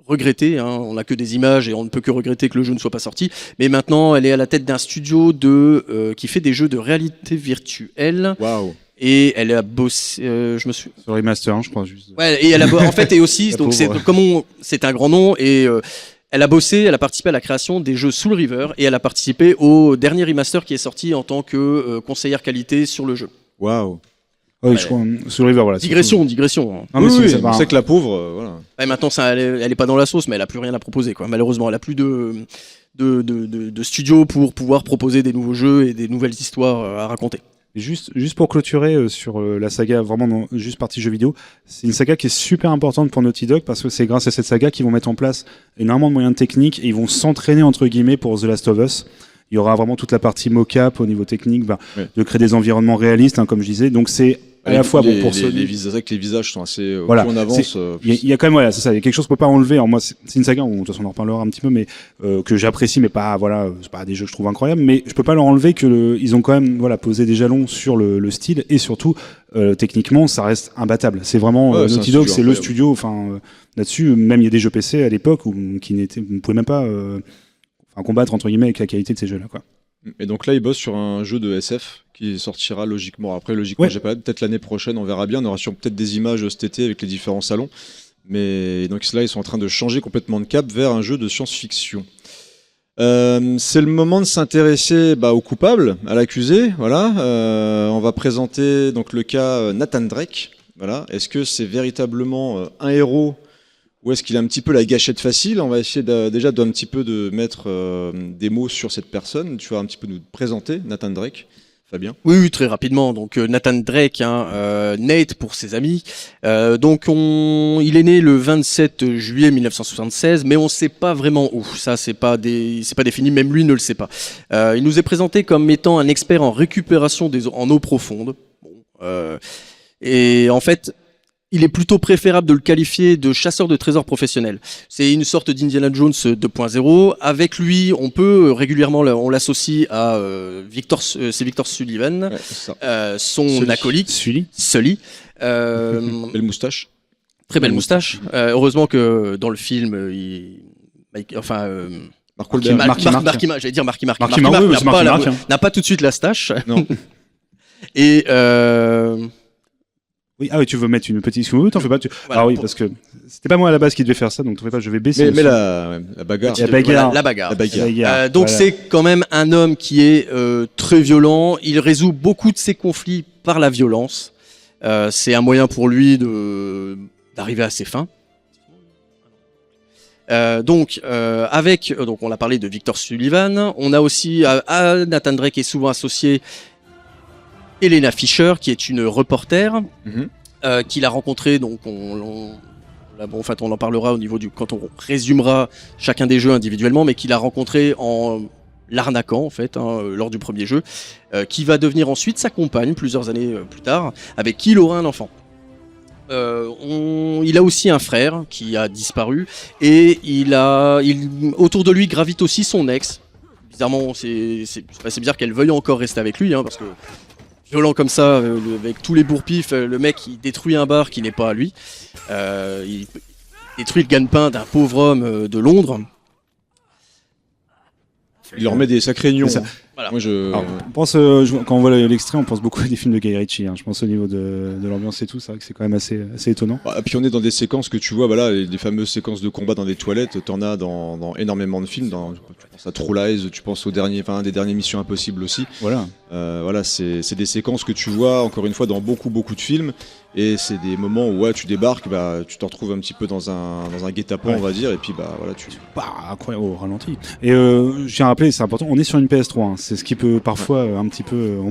regretter, hein, on n'a que des images et on ne peut que regretter que le jeu ne soit pas sorti, mais maintenant elle est à la tête d'un studio qui fait des jeux de réalité virtuelle.
Waouh.
Et elle a bossé, je me suis
sur Remaster, hein, je crois juste.
Ouais, et elle a en fait et aussi donc c'est un grand nom et elle a participé à la création des jeux Soul River et elle a participé au dernier remaster qui est sorti en tant que conseillère qualité sur le jeu.
Waouh.
Oui, je crois, Soul River, voilà.
Digression.
Non, mais
oui, on sait que la pauvre, voilà.
Ouais, maintenant, elle est pas dans la sauce, mais elle a plus rien à proposer, quoi. Malheureusement, elle a plus de studio pour pouvoir proposer des nouveaux jeux et des nouvelles histoires à raconter.
Juste pour clôturer sur la saga, vraiment juste partie jeux vidéo, c'est une saga qui est super importante pour Naughty Dog parce que c'est grâce à cette saga qu'ils vont mettre en place énormément de moyens techniques et ils vont s'entraîner entre guillemets pour The Last of Us. Il y aura vraiment toute la partie mocap au niveau technique,
Ouais.
de créer des environnements réalistes, comme je disais. Donc c'est à la fois bon pour
les visages sont assez.
Voilà,
Plus on avance.
il y a quand même, voilà, c'est ça. Il y a quelque chose qu'on peut pas enlever. Alors moi, c'est une saga où, de toute façon, on en reparlera un petit peu, mais que j'apprécie, mais pas, voilà, c'est pas des jeux que je trouve incroyables. Mais je peux pas leur enlever que ils ont quand même, voilà, posé des jalons sur le style et surtout, techniquement, ça reste imbattable. C'est vraiment
Ouais, c'est un
Naughty Dog,
studio
c'est le
incroyable.
studio. Enfin, là-dessus, même il y a des jeux PC à l'époque qui ne pouvaient même pas, combattre entre guillemets avec la qualité de ces jeux-là, quoi.
Et donc là, ils bossent sur un jeu de SF qui sortira logiquement. Après, logiquement,
Ouais.
j'ai pas peut-être l'année prochaine, on verra bien. On aura sur peut-être des images cet été avec les différents salons. Mais donc là, ils sont en train de changer complètement de cap vers un jeu de science-fiction. C'est le moment de s'intéresser au coupable, à l'accusé. Voilà, on va présenter donc le cas Nathan Drake. Voilà, est-ce que c'est véritablement un héros ou est-ce qu'il a un petit peu la gâchette facile? On va essayer déjà un petit peu de mettre des mots sur cette personne. Tu vas un petit peu nous présenter Nathan Drake, Fabien.
Oui, très rapidement. Donc Nathan Drake, Nate pour ses amis. Il est né le 27 juillet 1976, mais on ne sait pas vraiment où. Ça, c'est pas défini. Même lui ne le sait pas. Il nous est présenté comme étant un expert en récupération en eau profonde. Et en fait, il est plutôt préférable de le qualifier de chasseur de trésors professionnel. C'est une sorte d'Indiana Jones 2.0. Avec lui, on peut régulièrement, on l'associe à Victor Sullivan,
Ouais, c'est ça.
son
Sully.
acolyte,
Sully.
Sully.
Belle moustache.
Très belle moustache. Heureusement que dans le film,
Mark Wahlberg.
j'allais dire Marky Mark.
Marky Mark, oui, c'est Marky Mark, hein.
N'a pas tout de suite la stache.
Non.
Et
Oui, ah oui, tu veux mettre une petite. Oui, t'en fais pas.
Voilà,
Ah oui,
pour-
parce que c'était pas moi à la base qui devais faire ça, donc t'en fais pas. Je vais baisser.
Mais
le son.
la bagarre.
La bagarre.
La bagarre.
La bagarre.
La bagarre.
Donc
Voilà.
c'est quand même un homme qui est très violent. Il résout beaucoup de ses conflits par la violence. C'est un moyen pour lui d'arriver à ses fins. Donc on a parlé de Victor Sullivan. On a aussi à Nathan Drake est souvent associé Helena Fisher, qui est une reporter
Mhm.
qu'il a rencontrée. Donc on en parlera au niveau quand on résumera chacun des jeux individuellement, mais qu'il a rencontré en l'arnaquant en fait lors du premier jeu, qui va devenir ensuite sa compagne plusieurs années plus tard, avec qui il aura un enfant. Il a aussi un frère qui a disparu et autour de lui gravite aussi son ex. Bizarrement, c'est bizarre qu'elle veuille encore rester avec lui, parce que violent comme ça, avec tous les bourre-pifs, le mec il détruit un bar qui n'est pas à lui. Il détruit le gagne-pain d'un pauvre homme de Londres.
Il leur met des sacrés nions.
C'est ça.
Voilà.
Moi,
Alors, on pense, quand on voit l'extrait, on pense beaucoup à des films de Guy Ritchie. Je pense au niveau de l'ambiance et tout, c'est vrai que c'est quand même assez étonnant.
Puis on est dans des séquences que tu vois, des fameuses séquences de combat dans des toilettes, t'en as dans énormément de films. Tu penses à True Lies, tu penses des derniers Missions Impossibles aussi.
Voilà.
C'est des séquences que tu vois, encore une fois, dans beaucoup de films. Et c'est des moments où tu débarques, tu te retrouves un petit peu dans un guet-apens,
Ouais.
on va dire, et puis tu...
Incroyable, au ralenti. Et je tiens à rappeler, c'est important, on est sur une PS3. C'est ce qui peut parfois on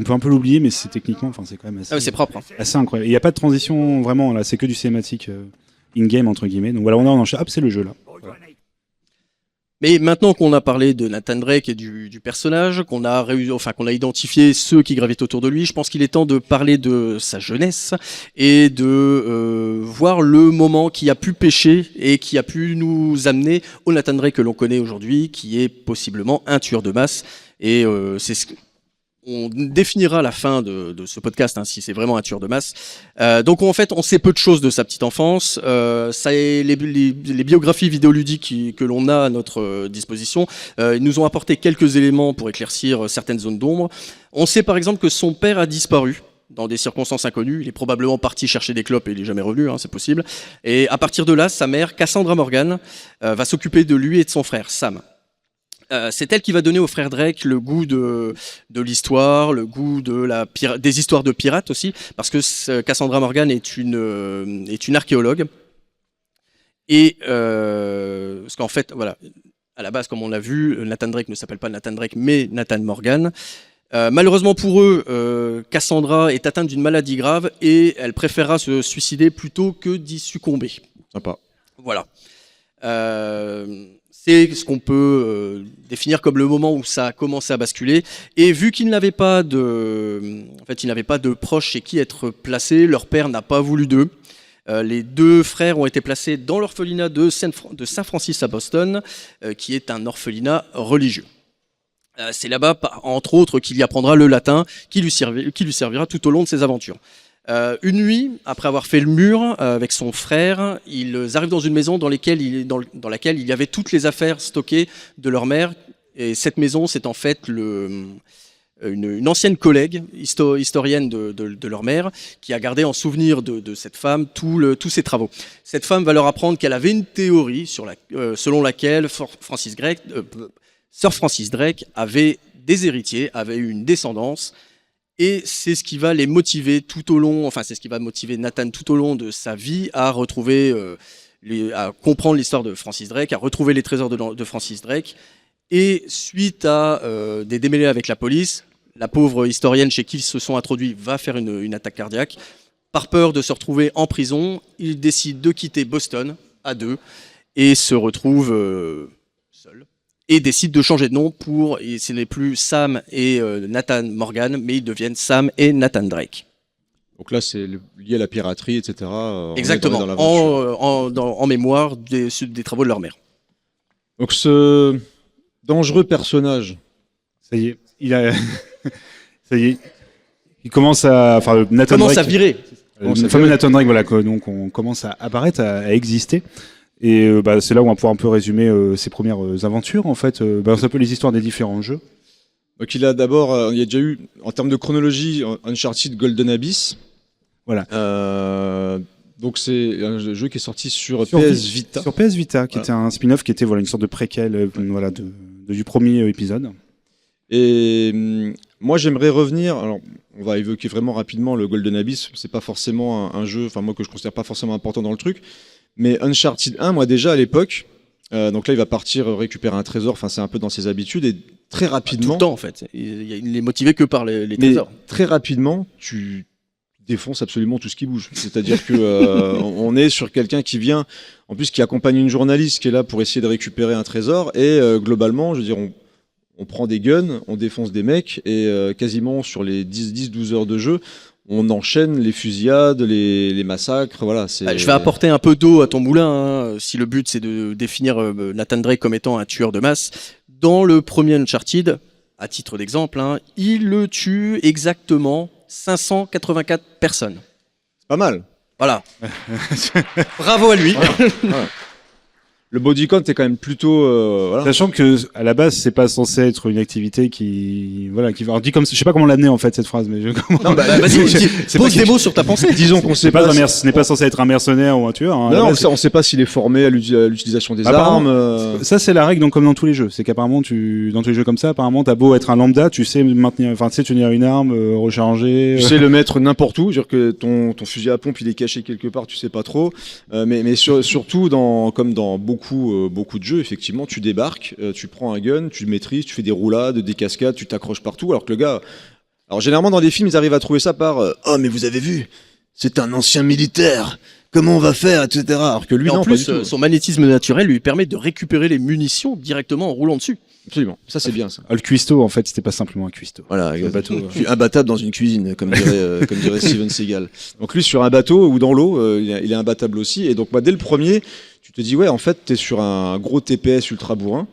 peut un peu l'oublier, mais c'est techniquement, c'est quand même assez,
C'est propre.
assez incroyable. Il n'y a pas de transition vraiment, là, c'est que du cinématique in-game, entre guillemets. Donc voilà, on enchaîne. Hop, c'est le jeu là. Voilà.
Mais maintenant qu'on a parlé de Nathan Drake et du personnage, qu'on a identifié ceux qui gravitent autour de lui, je pense qu'il est temps de parler de sa jeunesse et de voir le moment qui a pu pêcher et qui a pu nous amener au Nathan Drake que l'on connaît aujourd'hui, qui est possiblement un tueur de masse. Et c'est ce on définira la fin de ce podcast, si c'est vraiment un tueur de masse. Donc en fait, on sait peu de choses de sa petite enfance. Les biographies vidéoludiques que l'on a à notre disposition nous ont apporté quelques éléments pour éclaircir certaines zones d'ombre. On sait par exemple que son père a disparu dans des circonstances inconnues. Il est probablement parti chercher des clopes et il est jamais revenu, c'est possible. Et à partir de là, sa mère, Cassandra Morgan, va s'occuper de lui et de son frère, Sam. C'est elle qui va donner au frère Drake le goût de l'histoire, le goût des histoires de pirates aussi, parce que Cassandra Morgan est une archéologue. Et parce qu'en fait, voilà, à la base, comme on l'a vu, Nathan Drake ne s'appelle pas Nathan Drake, mais Nathan Morgan. Malheureusement pour eux, Cassandra est atteinte d'une maladie grave et elle préférera se suicider plutôt que d'y succomber.
Sympa.
Voilà. C'est ce qu'on peut définir comme le moment où ça a commencé à basculer. Et vu qu'ils n'avaient pas ils n'avaient pas de proches chez qui être placés, leur père n'a pas voulu d'eux. Les deux frères ont été placés dans l'orphelinat de Saint-Francis à Boston, qui est un orphelinat religieux. C'est là-bas, entre autres, qu'il y apprendra le latin, qui lui servira tout au long de ses aventures. Une nuit, après avoir fait le mur avec son frère, ils arrivent dans une maison dans laquelle il y avait toutes les affaires stockées de leur mère. Et cette maison, c'est en fait une ancienne collègue historienne de leur mère qui a gardé en souvenir de cette femme tous ses travaux. Cette femme va leur apprendre qu'elle avait une théorie selon laquelle Sir Francis Drake avait des héritiers, avait eu une descendance. Et c'est ce qui va les motiver c'est ce qui va motiver Nathan tout au long de sa vie à retrouver, à comprendre l'histoire de Francis Drake, à retrouver les trésors de Francis Drake. Et suite à des démêlés avec la police, la pauvre historienne chez qui ils se sont introduits va faire une attaque cardiaque. Par peur de se retrouver en prison, ils décident de quitter Boston à deux et se retrouvent seuls. Et décide de changer de nom et ce n'est plus Sam et Nathan Morgan, mais ils deviennent Sam et Nathan Drake.
Donc là, c'est lié à la piraterie, etc.
Exactement, en mémoire des travaux de leur mère.
Donc ce dangereux personnage.
Ça y est, ça y est. Il commence à... Enfin, Nathan
commence
Drake,
à virer.
Le fameux Nathan Drake, voilà, donc on commence à apparaître, à exister. Et c'est là où on va pouvoir un peu résumer ses premières aventures, en fait. C'est un peu les histoires des différents jeux.
Donc il y a déjà eu, en termes de chronologie, Uncharted Golden Abyss.
Voilà.
Donc c'est un jeu qui est sorti sur PS Vita.
Sur PS Vita, qui était un spin-off, qui était une sorte de préquel du premier épisode.
Et moi j'aimerais revenir, alors on va évoquer vraiment rapidement le Golden Abyss, c'est pas forcément un jeu, moi que je considère pas forcément important dans le truc, mais Uncharted 1, moi déjà à l'époque, donc là il va partir récupérer un trésor, c'est un peu dans ses habitudes, et très rapidement...
Tout le temps en fait, il n'est motivé que par les trésors.
Très rapidement, tu défonces absolument tout ce qui bouge, c'est-à-dire que on est sur quelqu'un qui vient, en plus qui accompagne une journaliste qui est là pour essayer de récupérer un trésor, et globalement, je veux dire, on prend des guns, on défonce des mecs, et quasiment sur les 10-12 heures de jeu, on enchaîne les fusillades, les massacres, voilà.
Je vais apporter un peu d'eau à ton moulin, si le but c'est de définir Nathan Drake comme étant un tueur de masse. Dans le premier Uncharted, à titre d'exemple, il le tue exactement 584 personnes.
C'est pas mal.
Voilà. Bravo à lui.
Voilà. Le body count est quand même plutôt voilà.
Sachant que à la base c'est pas censé être une activité qui alors dit comme je sais pas comment l'amener en fait cette phrase mais
vas-y pose des mots sur ta pensée.
Disons qu'on sait
pas ce n'est pas censé être un mercenaire ou un tueur
on sait pas s'il est formé à l'utilisation des armes
ça c'est la règle donc comme dans tous les jeux c'est qu'apparemment dans tous les jeux comme ça apparemment t'as beau être un lambda tu sais tenir une arme recharger
tu sais le mettre n'importe où dire que ton fusil à pompe il est caché quelque part tu sais pas trop mais surtout comme dans beaucoup de jeux, effectivement, tu débarques, tu prends un gun, tu le maîtrises, tu fais des roulades, des cascades, tu t'accroches partout, alors que le gars... Alors généralement dans les films, ils arrivent à trouver ça par oh mais vous avez vu, c'est un ancien militaire, comment on va faire, etc. Alors que lui, non,
en plus,
pas du tout.
Son magnétisme naturel lui permet de récupérer les munitions directement en roulant dessus.
Absolument, ça c'est bien ça.
Le cuistot, en fait, c'était pas simplement un cuistot.
Voilà, un bateau. Je suis imbattable dans une cuisine, comme dirait Steven Seagal. Donc lui, sur un bateau ou dans l'eau, il est imbattable aussi. Et donc dès le premier, tu te dis ouais, en fait, t'es sur un gros TPS ultra bourrin,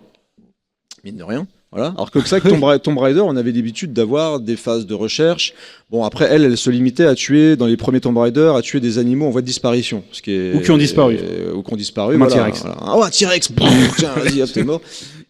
mine de rien. Voilà. Alors que ça, Tomb Raider, on avait l'habitude d'avoir des phases de recherche. Bon, après, elle se limitait à tuer, dans les premiers Tomb Raider, à tuer des animaux en voie de disparition.
Ou qui ont disparu.
Ou qui ont disparu.
Comme un T-Rex.
Voilà. Oh, un T-Rex. Tiens, vas-y, hop, t'es mort.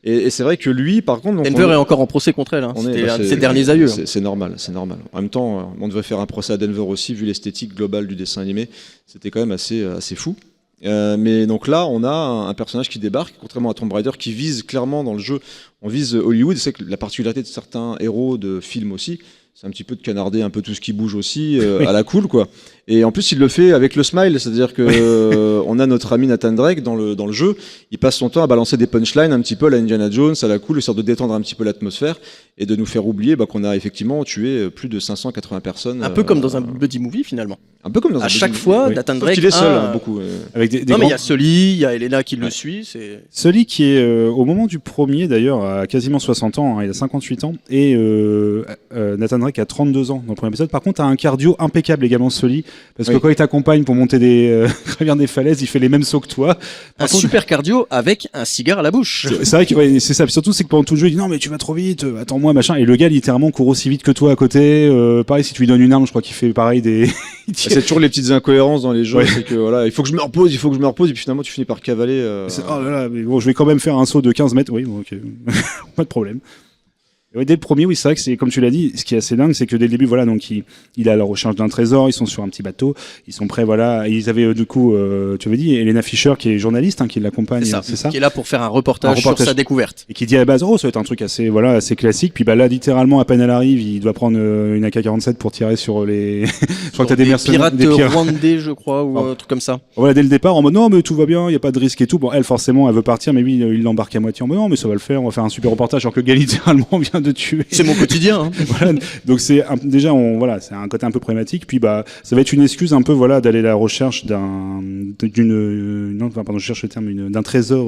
Et c'est vrai que lui, par contre...
Denver est encore en procès contre elle. C'était un de ses derniers aïeux.
C'est normal, c'est normal. En même temps, on devrait faire un procès à Denver aussi, vu l'esthétique globale du dessin animé. C'était quand même assez fou. Mais donc là, on a un personnage qui débarque, contrairement à Tomb Raider, qui vise clairement dans le jeu, on vise Hollywood. C'est que la particularité de certains héros de films aussi, c'est un petit peu de canarder un peu tout ce qui bouge aussi à la cool, quoi. Et en plus, il le fait avec le smile, c'est-à-dire que on a notre ami Nathan Drake dans le jeu. Il passe son temps à balancer des punchlines un petit peu à la Indiana Jones, à la cool, histoire de détendre un petit peu l'atmosphère et de nous faire oublier qu'on a effectivement tué plus de 580 personnes.
Un peu comme dans un buddy movie finalement.
Un peu comme dans un
À chaque
buddy
fois,
movie.
Nathan
Sauf
Drake
qu'il est seul,
a-
beaucoup.
Avec des
Non mais il y
grands-
a Sully, il y a Elena qui le suit. C'est
Sully qui est au moment du premier d'ailleurs à quasiment 60 ans, hein, il a 58 ans, et Nathan Drake a 32 ans dans le premier épisode. Par contre, a un cardio impeccable également Sully, parce que
Oui.
quand il t'accompagne pour monter des gravir des falaises, il fait les mêmes sauts que toi.
un
Par contre,
super cardio avec un cigare à la bouche.
c'est vrai que ouais, c'est ça. Puis surtout, c'est que pendant tout le jeu, il dit non mais tu vas trop vite, attends-moi machin. Et le gars littéralement court aussi vite que toi à côté. Pareil, si tu lui donnes une arme, je crois qu'il fait pareil des. Il tire-
C'est toujours les petites incohérences dans les jeux,
Ouais.
c'est que voilà, il faut que je me repose, et puis finalement tu finis par cavaler.
Oh là là, mais bon, je vais quand même faire un saut de 15 mètres. Oui, bon, ok, pas de problème. Et ouais, dès le premier, oui, c'est vrai que c'est comme tu l'as dit. Ce qui est assez dingue, c'est que dès le début, voilà, donc il est à la recherche d'un trésor. Ils sont sur un petit bateau. Ils sont prêts, voilà. Et ils avaient du coup, tu avais dit, Elena Fisher qui est journaliste, hein, qui l'accompagne.
C'est ça. Qui est là pour faire un reportage,
Un reportage.
sur sa découverte.
Et qui dit à la base, oh, ça va être un truc assez, voilà, assez classique. Puis bah là, littéralement, à peine elle arrive, il doit prendre une AK-47 pour tirer sur les. Je crois que t'as des mercenaires,
pirates
des pirates.
rwandais, je crois, ou
Oh.
un truc comme ça.
Voilà, dès le départ, en mode non, mais tout va bien, il y a pas de risque et tout. Bon, elle, forcément, elle veut partir, mais lui, il l'embarque à moitié en mode non, mais ça va le faire, on va faire un super reportage, alors que le gars, littéralement, vient de tuer.
C'est mon quotidien. Hein.
Voilà. Donc c'est déjà, voilà, c'est un côté un peu problématique. Puis bah, ça va être une excuse un peu, voilà, d'aller à la recherche pardon, je cherche le terme, d'un trésor,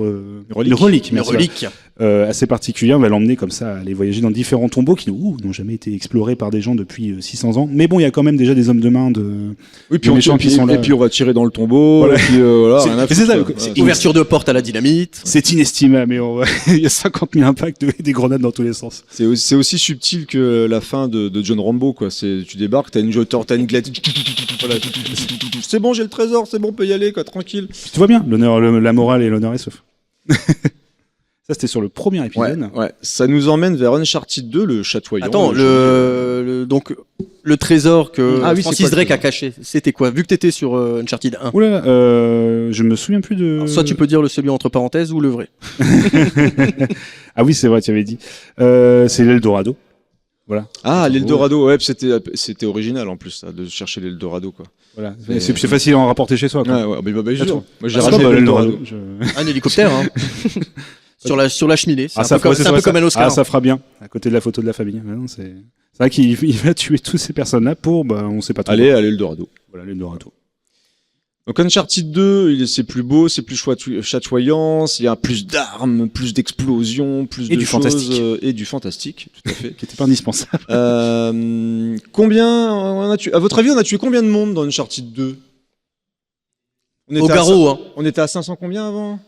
relique.
une relique,
Une
merci.
relique.
Assez particulière. On va l'emmener comme ça, aller voyager dans différents tombeaux qui n'ont jamais été explorés par des gens depuis 600 ans. Mais bon, il y a quand même déjà des hommes de main de.
Oui, puis
Les
on
gens qui sont là.
et puis on va tirer dans le tombeau,
Voilà.
et puis voilà,
C'est-
rien à
mais c'est
foutre,
ça,
quoi.
c'est
Ouais.
Ouverture de porte à la dynamite.
C'est inestimable, mais il y a 50 000 impacts des grenades dans tous les sens.
C'est aussi subtil que la fin de John Rambo, quoi. Tu débarques, t'as une glette. Voilà. C'est bon, j'ai le trésor, c'est bon, on peut y aller, quoi, tranquille.
Tu vois bien, la morale et l'honneur est sauf. Ça, c'était sur le premier
Ouais,
épisode.
ouais. Ça nous emmène vers Uncharted 2, le chatoyant.
Attends, donc le trésor que
Ah oui, c'est
Francis
quoi le
Drake a
trésor
caché, c'était quoi? Vu que t'étais sur Uncharted 1.
Oula, je me souviens plus de.
Alors, soit tu peux dire le celui entre parenthèses ou le vrai.
Ah oui, c'est vrai, tu avais dit. C'est l'Eldorado. Voilà.
Ah, l'Eldorado, ouais, puis c'était original en plus, ça, de chercher l'Eldorado, quoi.
Voilà.
Mais-
C'est facile à en rapporter chez soi. Quoi.
Ouais, bah,
Attends.
sûr. Moi, j'ai
C'est
ramené
quoi, bah,
l'Eldorado.
Je-
Un hélicoptère, hein. sur la cheminée. C'est
Ah,
un
ça
peu comme,
fera-
c'est un peu
ça-
comme un Oscar.
Ah, ça fera bien. À côté de la photo de la famille. Ouais, non, c'est vrai qu'il va tuer toutes ces personnes-là pour, bah, on sait pas trop.
Allez, à l'Eldorado.
Voilà, l'Eldorado.
Donc Uncharted 2, c'est plus beau, c'est plus chatoyant, il y a plus d'armes, plus d'explosions, plus
Et
de
du
choses,
fantastique.
et du fantastique, tout à fait.
Qui était pas indispensable.
Combien on a tué, à votre avis, on a tué combien de monde dans Uncharted 2?
Au garrot, hein.
On était à 500 combien avant?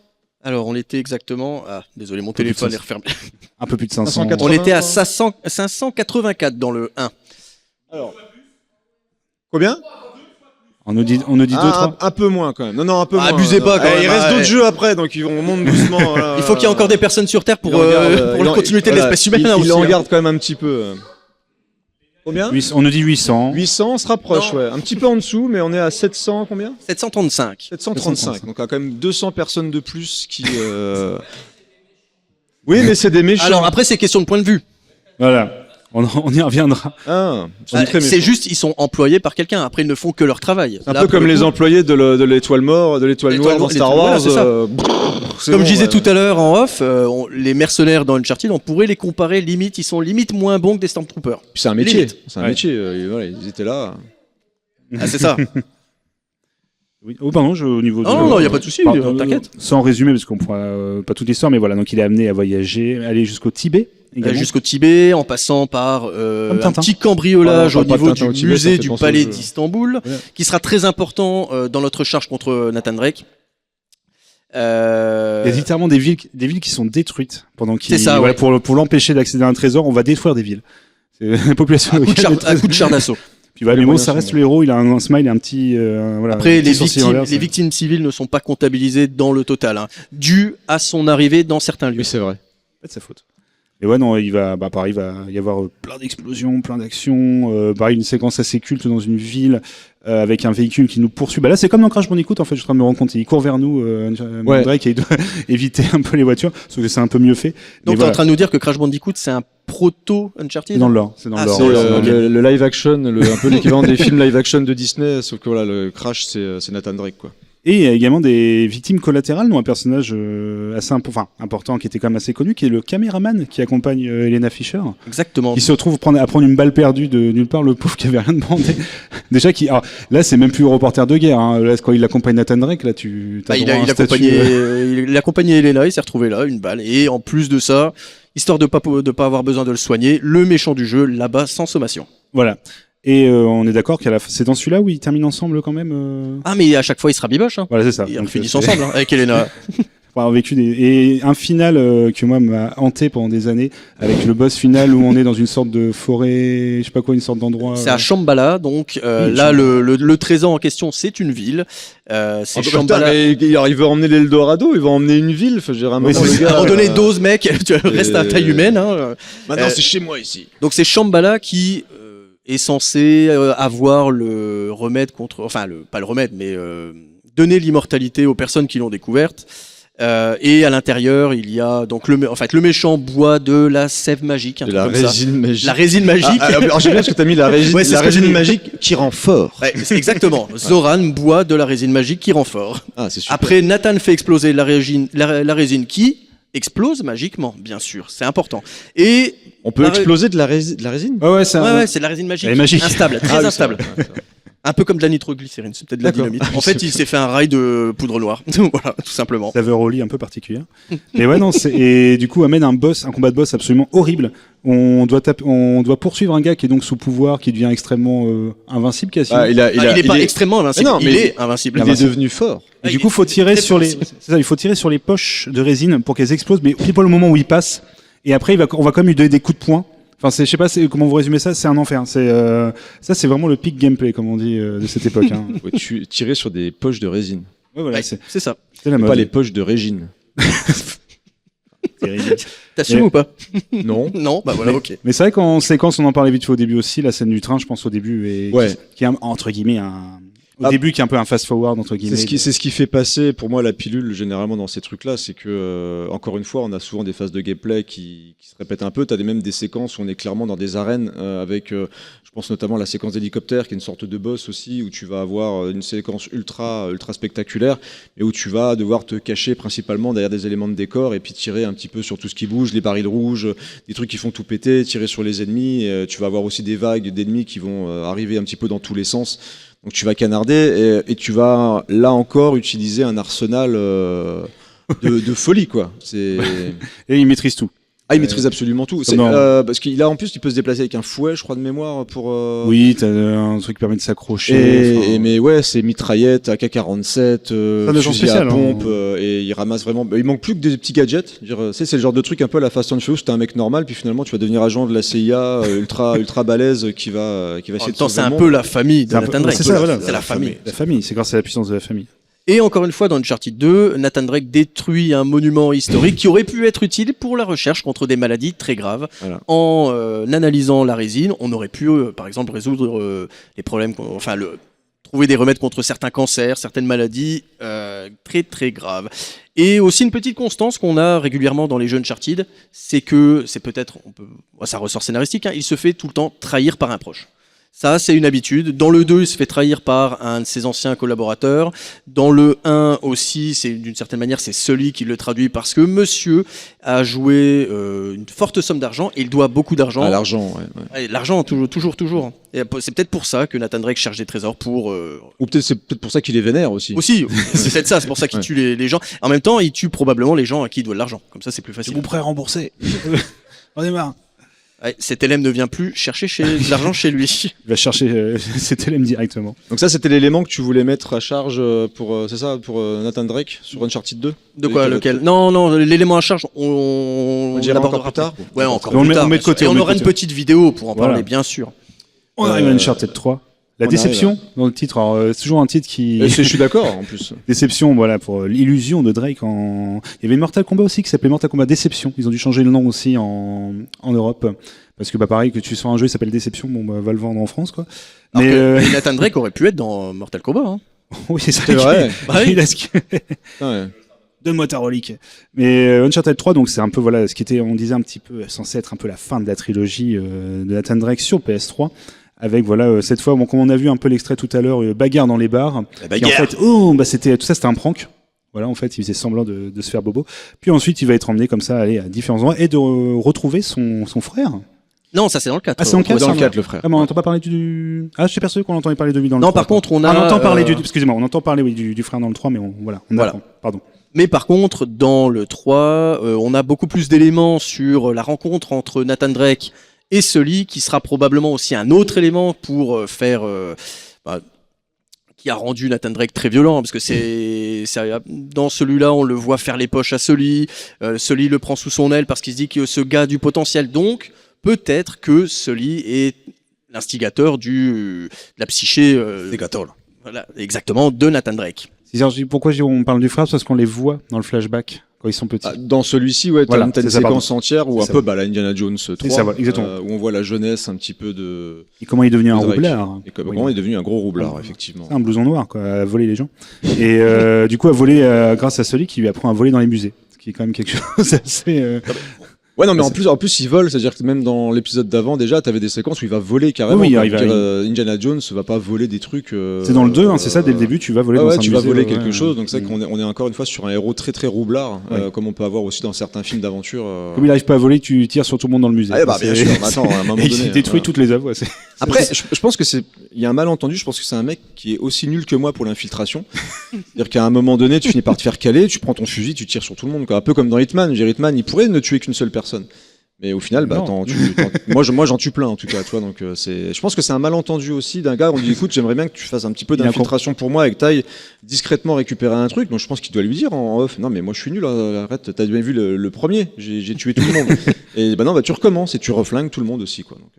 Alors, on était exactement. Ah, désolé, mon
peu plus de
téléphone est
500.
refermé.
Un peu plus de 500.
580.
On était à
quoi.
584 dans le 1.
Alors. Combien?
On nous dit 2, 3.
Un peu moins quand même. Non, un peu moins.
abusez pas, quand
Eh,
même,
il reste
hein,
d'autres
ouais.
jeux après, donc on monte doucement.
Il faut qu'il y ait encore des personnes sur Terre pour
Il en garde,
la continuité de
voilà,
l'espèce humaine.
Il
aussi,
en
hein.
garde quand même un petit peu. Combien?
On nous dit 800.
800, on se rapproche,
Non.
ouais. Un petit peu en dessous, mais on est à 700, combien?
735.
735. Donc, on a quand même 200 personnes de plus qui. Oui, mais c'est des méchants.
Alors, après, c'est question de point de vue.
Voilà. On y reviendra.
Ah, ils sont
Bah,
très
c'est
méchants.
juste, ils sont employés par quelqu'un. Après, ils ne font que leur travail.
C'est un
Là,
peu
pour
comme
le
les
coup,
employés de l'étoile mort, de l'étoile
L'étoile
noire dans
noire,
Star
l'étoile-
Wars.
voilà, c'est ça. Comme je disais tout à l'heure en off, les mercenaires dans Uncharted, on pourrait les comparer limite, ils sont limite moins bons que des Stormtroopers.
C'est un métier.
Limite.
C'est un
Ouais.
métier. Voilà, ils étaient là.
Ah, c'est ça.
Oui. Oh, pardon, au niveau de.
Non, il n'y a pas de souci,
Pardon,
t'inquiète.
Sans résumer, parce qu'on pourra pas toute l'histoire, mais voilà. Donc, il est amené à voyager, aller jusqu'au Tibet. Également.
Jusqu'au Tibet, en passant par un
Tintin.
petit cambriolage
Ah,
au
non, pas de
niveau
Tintin
du
au Tibet, ça
musée
fait
du
penser au
palais
jeu.
d'Istanbul,
Ouais.
qui sera très important dans notre charge contre Nathan Drake.
Il y a littéralement des villes qui sont détruites pendant qu'il.
C'est ça,
voilà,
ouais.
pour l'empêcher d'accéder à un trésor, on va détruire des villes. C'est la population
à coup de
locale
char,
est très-
à coup de char d'assaut.
Puis voilà,
Les
mais bon,
moyens
ça
sont
reste
bons.
le héros. Il a un smile et un petit. Voilà,
Après,
un petit sourcil en l'air,
les victimes civiles ne sont pas comptabilisées dans le total, hein, dû à son arrivée dans certains lieux.
Oui, c'est vrai.
c'est pas de sa faute. Et ouais, non, pareil, il va y avoir plein d'explosions, plein d'actions, pareil, une séquence assez culte dans une ville, avec un véhicule qui nous poursuit. Bah là, c'est comme dans Crash Bandicoot, en fait, je suis en train de me rendre compte. Il court vers nous, Drake, et il doit éviter un peu les voitures, sauf que c'est un peu mieux fait.
Donc, t'es en train de nous dire que Crash Bandicoot, c'est un proto Uncharted?
C'est dans le lore. C'est dans le lore.
C'est le live action, un peu l'équivalent des films live action de Disney, sauf que voilà, le Crash, c'est Nathan Drake, quoi.
Et il y a également des victimes collatérales, dont un personnage assez important, qui était quand même assez connu, qui est le caméraman qui accompagne Helena Fisher.
Exactement.
Qui se retrouve à prendre une balle perdue de nulle part, le pauvre qui avait rien demandé. Déjà, alors, là, c'est même plus le reporter de guerre. Hein. Là, quand il accompagne Nathan Drake, là, il
accompagné Helena, il s'est retrouvé là, une balle. Et en plus de ça, histoire de pas avoir besoin de le soigner, le méchant du jeu là-bas sans sommation.
Voilà. Et on est d'accord c'est dans celui-là où ils terminent ensemble quand même.
Ah, mais à chaque fois, il se rabiboche. Hein.
Voilà, c'est ça.
Ils finissent ensemble avec Helena.
Avoir vécu et un final que moi m'a hanté pendant des années, avec le boss final où on est dans une sorte de forêt, je sais pas quoi, une sorte d'endroit.
C'est à Shambhala, donc là le trésor en question, c'est une ville. C'est Shambhala.
Il veut emmener l'Eldorado, il va emmener une ville. Enfin, à un
moment donné, dose mec, tu restes à taille humaine. Hein.
Maintenant, c'est chez moi ici.
Donc c'est Shambhala qui est censé avoir le remède contre, pas le remède, mais donner l'immortalité aux personnes qui l'ont découverte. Et à l'intérieur, il y a donc le méchant boit de la sève magique,
de la résine magique.
La résine magique.
Alors j'aime bien parce que t'as mis la résine, la résine magique qui rend fort.
Ouais, exactement. Zoran boit de la résine magique qui rend fort.
Ah, c'est super.
Après, Nathan fait exploser la résine qui explose magiquement, bien sûr, c'est important. Et
on peut exploser de la résine.
Ouais, c'est
de la résine magique. Instable, très instable. Un peu comme de la nitroglycérine, c'est peut-être de la dynamite. En fait, il s'est fait un rail de poudre noire. Voilà, tout simplement.
Saveur au lit un peu particulière. Et ouais, non, et du coup, amène un combat de boss absolument horrible. On doit poursuivre un gars qui est donc sous pouvoir, qui devient extrêmement invincible quasiment.
Il est pas extrêmement invincible. Non, mais il est invincible.
Il est devenu fort.
Et du coup, il faut tirer sur les poches de résine pour qu'elles explosent, mais pile pas le moment où il passe. Et après, on va quand même lui donner des coups de poing. Enfin, je sais pas comment vous résumez ça, c'est un enfer. Ça, c'est vraiment le peak gameplay, comme on dit, de cette époque. Hein.
Ouais, tirer sur des poches de résine.
Ouais, voilà,
c'est ça.
C'est la mode.
Pas les poches de Régine.
T'assumes ou pas?
Non.
Non, bah voilà, ok.
Mais c'est vrai qu'en séquence, on en parlait vite fait au début aussi, la scène du train, je pense au début, et qui est entre guillemets au début qui est un peu un fast-forward entre guillemets.
C'est ce qui fait passer pour moi la pilule généralement dans ces trucs-là, c'est que encore une fois, on a souvent des phases de gameplay qui se répètent un peu. T'as même des séquences où on est clairement dans des arènes avec, je pense notamment à la séquence d'hélicoptère qui est une sorte de boss aussi, où tu vas avoir une séquence ultra spectaculaire et où tu vas devoir te cacher principalement derrière des éléments de décor et puis tirer un petit peu sur tout ce qui bouge, les barils rouges, des trucs qui font tout péter, tirer sur les ennemis. Tu vas avoir aussi des vagues d'ennemis qui vont arriver un petit peu dans tous les sens. Donc tu vas canarder et tu vas là encore utiliser un arsenal de folie quoi.
Et il maîtrise tout.
Ah, il maîtrise absolument tout. Parce qu'il a en plus, il peut se déplacer avec un fouet, je crois de mémoire pour.
Oui, t'as un truc qui permet de s'accrocher.
Mais ouais, c'est mitraillette, AK-47, fusil à pompe, et il ramasse vraiment. Il manque plus que des petits gadgets. C'est le genre de truc un peu à la Fast and Furious. T'es un mec normal, puis finalement tu vas devenir agent de la CIA, ultra balèze qui va essayer de.
C'est un peu la famille de Nathan Drake.
C'est ça, voilà.
C'est la famille.
La famille, c'est grâce à la puissance de la famille.
Et encore une fois, dans Uncharted 2, Nathan Drake détruit un monument historique qui aurait pu être utile pour la recherche contre des maladies très graves. Voilà. En analysant la résine, on aurait pu, par exemple, résoudre les problèmes, trouver des remèdes contre certains cancers, certaines maladies très très graves. Et aussi une petite constance qu'on a régulièrement dans les jeux Uncharted, c'est que, ça ressort scénaristique, hein, il se fait tout le temps trahir par un proche. Ça, c'est une habitude. Dans le 2, il se fait trahir par un de ses anciens collaborateurs. Dans le 1 aussi, d'une certaine manière, c'est celui qui le traduit parce que monsieur a joué une forte somme d'argent et il doit beaucoup d'argent.
Ah, l'argent, ouais.
L'argent, toujours. Et c'est peut-être pour ça que Nathan Drake cherche des trésors pour...
Ou c'est peut-être pour ça qu'il est vénère aussi.
Aussi, c'est peut-être ça, c'est pour ça qu'il tue les gens. En même temps, il tue probablement les gens à qui il doit de l'argent. Comme ça, c'est plus facile.
C'est mon prêt remboursé. On est marre.
Ouais, cet LM ne vient plus chercher de l'argent chez lui.
Il va chercher cet LM directement.
Donc ça, c'était l'élément que tu voulais mettre à charge pour Nathan Drake sur Uncharted 2.
De quoi, lequel? Non, l'élément à charge, on
l'abordera plus tard.
Ouais, encore plus tard.
On met de côté.
Et on aura une petite vidéo pour en parler, bien sûr.
On arrive à Uncharted 3. La
On
déception
arrive
dans le titre. Alors, c'est toujours un titre qui.
Je suis d'accord en plus.
Déception, voilà, pour l'illusion de Drake en. Il y avait Mortal Kombat aussi qui s'appelait Mortal Kombat Déception. Ils ont dû changer le nom aussi en Europe. Parce que, pareil, que tu sors un jeu qui s'appelle Déception, va le vendre en France, quoi.
Alors
Mais,
que Nathan Drake aurait pu être dans Mortal Kombat. Hein.
oui, c'est ça.
C'est vrai.
Bah oui.
Il a ce que-
Ouais.
Donne-moi ta relique. Mais Uncharted 3, donc c'est un peu voilà ce qui était, on disait un petit peu censé être un peu la fin de la trilogie de Nathan Drake sur PS3, avec voilà cette fois, bon, comme on a vu un peu l'extrait tout à l'heure, bagarre dans les bars. Et en fait, c'était tout ça, c'était un prank. Voilà, en fait, il faisait semblant de se faire bobo. Puis ensuite, il va être emmené comme ça, aller à différents endroits et de retrouver son frère.
Non, ça c'est dans le 4.
Ah, c'est dans le 4,
Dans le
ça,
4, le frère.
Ah, mais on n'entend pas parler du. Ah, je suis persuadé qu'on entendait parler de lui dans le
Non,
3.
par contre, on a.
On entend parler excusez-moi, on entend parler oui, du frère dans le 3, mais voilà. Apprend. Pardon.
Mais par contre, dans le 3, on a beaucoup plus d'éléments sur la rencontre entre Nathan Drake et Sully, qui sera probablement aussi un autre élément pour faire... qui a rendu Nathan Drake très violent, parce que dans celui-là, on le voit faire les poches à Sully, Sully le prend sous son aile parce qu'il se dit que ce gars a du potentiel, donc peut-être que Sully est l'instigateur de la psyché... voilà, exactement, de Nathan Drake.
Pourquoi on parle du frère? Parce qu'on les voit dans le flashback quand ils sont petits.
Ah, dans celui-ci, ouais,
Voilà,
t'as une
c'est ça,
séquence entière où
C'est
un
ça,
peu
ouais.
la Indiana Jones 3,
ça, voilà, exactement.
où on voit la jeunesse un petit peu de...
Et comment il est devenu un
Drake.
roublard.
Et comment
Oui.
il est devenu un gros roublard,
Ouais.
effectivement.
C'est un blouson noir, quoi, à voler les gens. Et du coup, à voler grâce à Sully qui lui apprend à voler dans les musées. Ce qui est quand même quelque chose assez...
Ouais, non, mais
Ah,
en plus, il vole, c'est-à-dire que même dans l'épisode d'avant, déjà, t'avais des séquences où il va voler carrément.
Oui,
quoi.
il va-
Je veux dire, Indiana Jones va pas voler des trucs.
C'est dans le 2, hein, c'est ça, dès le début, tu vas voler
Ah
dans
ouais,
un
tu
musée.
vas voler
ouais,
quelque
ouais.
chose, donc c'est vrai qu'on est, on est encore une fois sur un héros très très roublard,
Ouais.
comme on peut avoir aussi dans certains films d'aventure.
Comme il arrive pas à voler, tu tires sur tout le monde dans le musée.
Ah, bah,
C'est-
bien sûr, mais attends, à un moment
Et
donné.
il détruit
voilà.
toutes les œuvres. Ouais,
Après, je pense que il y a un malentendu, je pense que c'est un mec qui est aussi nul que moi pour l'infiltration. C'est-à-dire qu'à un moment donné, tu finis par te faire caler, tu prends ton fusil, tu tires sur tout le monde, quoi. Un peu comme dans Hitman. Hitman, il pourrait ne tuer qu'une seule personne. Mais au final, bah,
Non.
moi, j'en tue plein, en tout cas, tu vois, donc, je pense que c'est un malentendu aussi d'un gars, on lui dit, écoute, j'aimerais bien que tu fasses un petit peu
Il a
d'infiltration pour moi et que t'ailles discrètement récupérer un truc, donc je pense qu'il doit lui dire en off, non, mais moi, je suis nul, arrête, t'as bien vu le premier, j'ai tué tout le monde. Et bah non, bah, tu recommences et tu reflingues tout le monde aussi, quoi. Donc,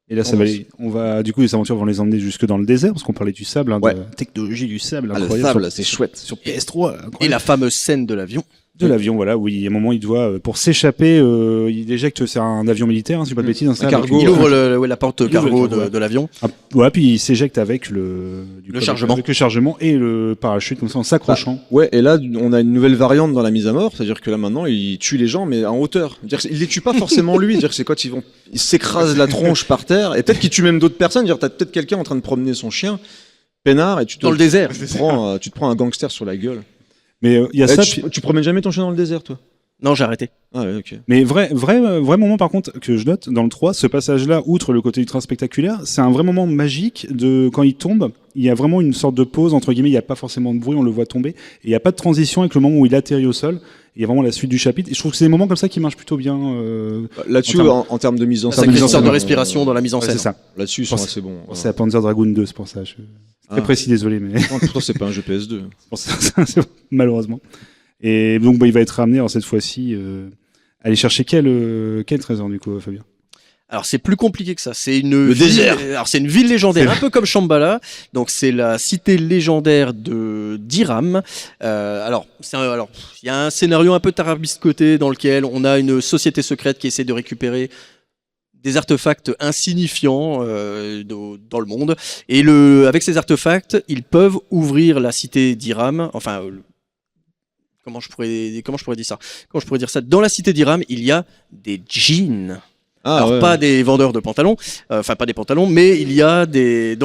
Et là, on va, du coup, les aventures vont les emmener jusque dans le désert, parce qu'on parlait du sable,
Ouais.
de la technologie du sable,
le
incroyable.
sable, c'est chouette.
Sur PS3, incroyable.
Et la fameuse scène de l'avion.
De l'avion, voilà, oui, à un moment, il doit, pour s'échapper, il éjecte, c'est un avion militaire, hein, si je dis pas de bêtises, un sable,
cargo.
avec
Il
une-
ouvre la porte
Il ouvre
cargo
le cargo,
de l'avion.
Ah, ouais, puis il s'éjecte avec le
chargement.
avec le chargement et le parachute, comme ça, en s'accrochant.
Ouais, et là, on a une nouvelle variante dans la mise à mort, c'est-à-dire que là, maintenant, il tue les gens, mais en hauteur. C'est-à-dire qu'il les tue pas forcément lui, c'est-à-dire que c'est quand ils s'écrasent la tronche par terre, et peut-être qu'il tue même d'autres personnes, c'est-à-dire t'as peut-être quelqu'un en train de promener son chien, peinard, et
Dans le désert.
tu te prends un gangster sur la gueule.
Mais il y a
Eh,
ça,
tu promènes jamais ton chien dans le désert, toi?
Non, j'ai arrêté.
Ah ouais, ok.
mais vrai moment par contre que je note dans le 3, ce passage-là, outre le côté ultra spectaculaire, c'est un vrai moment magique de quand il tombe. Il y a vraiment une sorte de pause entre guillemets. Il n'y a pas forcément de bruit, on le voit tomber. Et il n'y a pas de transition avec le moment où il atterrit au sol. Il y a vraiment la suite du chapitre. Et je trouve que c'est des moments comme ça qui marchent plutôt bien.
Là-dessus, en termes de mise en
Ça
scène.
crée une sorte de
on-
respiration dans la mise en
Ouais,
scène.
c'est ça.
Là-dessus, ils sont
Pense-
assez bons.
C'est à Panzer Dragoon 2, c'est pour ça. C'est très
Ah.
précis, désolé, mais
Non, pourtant, c'est pas un jeu PS2.
c'est pour ça, c'est- malheureusement. Et donc il va être ramené alors cette fois-ci. Aller chercher quel trésor du coup, Fabien?
Alors c'est plus compliqué que ça. C'est une
Le
ville,
désert.
Alors c'est une ville légendaire, un peu comme Shambhala. Donc c'est la cité légendaire de d'Iram. Alors il y a un scénario un peu tarabiscoté dans lequel on a une société secrète qui essaie de récupérer des artefacts insignifiants dans le monde. Et avec ces artefacts, ils peuvent ouvrir la cité d'Iram. Enfin. Comment je pourrais dire ça? Comment je pourrais dire ça? Dans la cité d'Iram, il y a des djinns.
Ah,
Alors
ouais.
pas des vendeurs de pantalons, enfin pas des pantalons, mais il y a des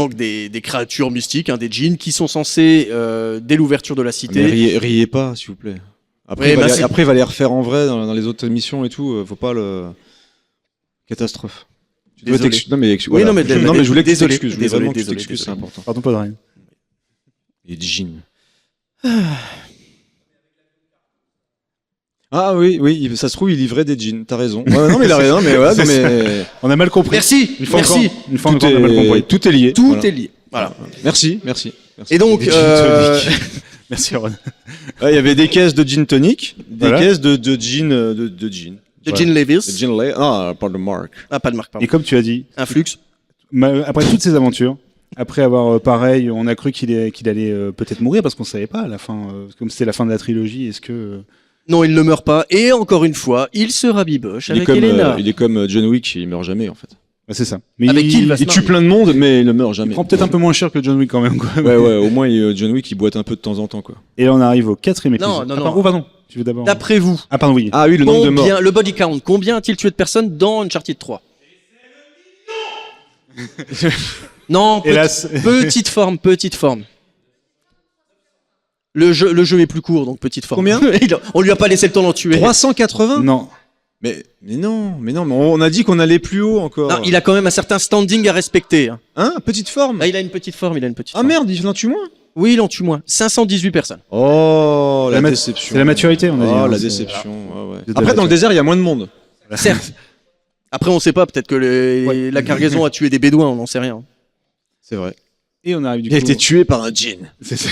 créatures mystiques, hein, des djinns qui sont censés dès l'ouverture de la
Mais
cité.
riez pas, s'il vous plaît. Après,
Ouais,
il va
bah,
les-
c'est-
après, il va les refaire en vrai dans les autres émissions et tout. Faut pas le. Catastrophe. Tu dois
Désolé.
non, mais,
Oui,
voilà.
non, mais
je voulais que tu
désolé,
t'excuses. Je voulais
désolé,
vraiment que tu
désolé,
t'excuses, c'est
désolé.
important.
Pardon, pas de rien.
Et jeans. Ah oui, ça se trouve, il livrait des jeans. T'as raison. Ouais, non, mais il a raison, mais ouais, non, mais.
On a mal compris.
Merci,
Une fois
merci.
encore, une fois
Tout
encore, on a mal compris.
tout est lié.
Tout
Voilà.
est lié. Voilà.
Merci.
Et donc,
Des gin tonic. Merci, Ron.
Ouais, il y avait des caisses de gin tonic, des
Voilà.
caisses de gin, de gin.
de Gene Levis.
De gin lay. Ah, pas de marque.
Ah, pas de marque, pardon.
Et comme tu as dit,
Un flux.
après toutes ces aventures, Après avoir pareil, on a cru qu'il allait peut-être mourir parce qu'on savait pas à la fin, comme c'était la fin de la trilogie. Est-ce que
Non, il ne meurt pas. Et encore une fois, il se rabiboche avec Elena.
il est comme John Wick, il meurt jamais en fait.
bah, c'est ça. Mais
Avec qui il va se
Il tue plein de monde, mais il ne meurt
il
jamais.
prend peut-être un peu moins cher que John Wick quand même. Quoi.
Ouais, au moins John Wick il boite un peu de temps en temps quoi.
Et là, on arrive au 4e épisode.
Non.
Oh pardon. Tu veux d'abord.
D'après vous,
Ah pardon oui.
Ah oui, le nombre de morts.
le body count, combien a-t-il tué de personnes dans Uncharted 3? Non,
Hélas.
petite forme. Le jeu est plus court, donc petite forme.
Combien
On lui a pas laissé le temps d'en tuer.
380
Non.
mais non, mais on a dit qu'on allait plus haut encore.
Non, il a quand même un certain standing à respecter.
Hein, petite forme.
Ah, il a une petite forme.
Ah merde, il en tue moins.
Oui, il en tue moins. 518 personnes.
Oh, la
La
déception.
C'est la maturité, on a dit.
Oh,
hein,
la
c'est-
déception. Ouais.
C'est de
Après,
la
dans le désert, il y a moins de monde.
Certes. Après, on sait pas. Peut-être que la cargaison a tué des bédouins. On n'en sait rien.
C'est vrai.
Et on arrive du
Il a
coup.
été tué par un djinn.
C'est ça.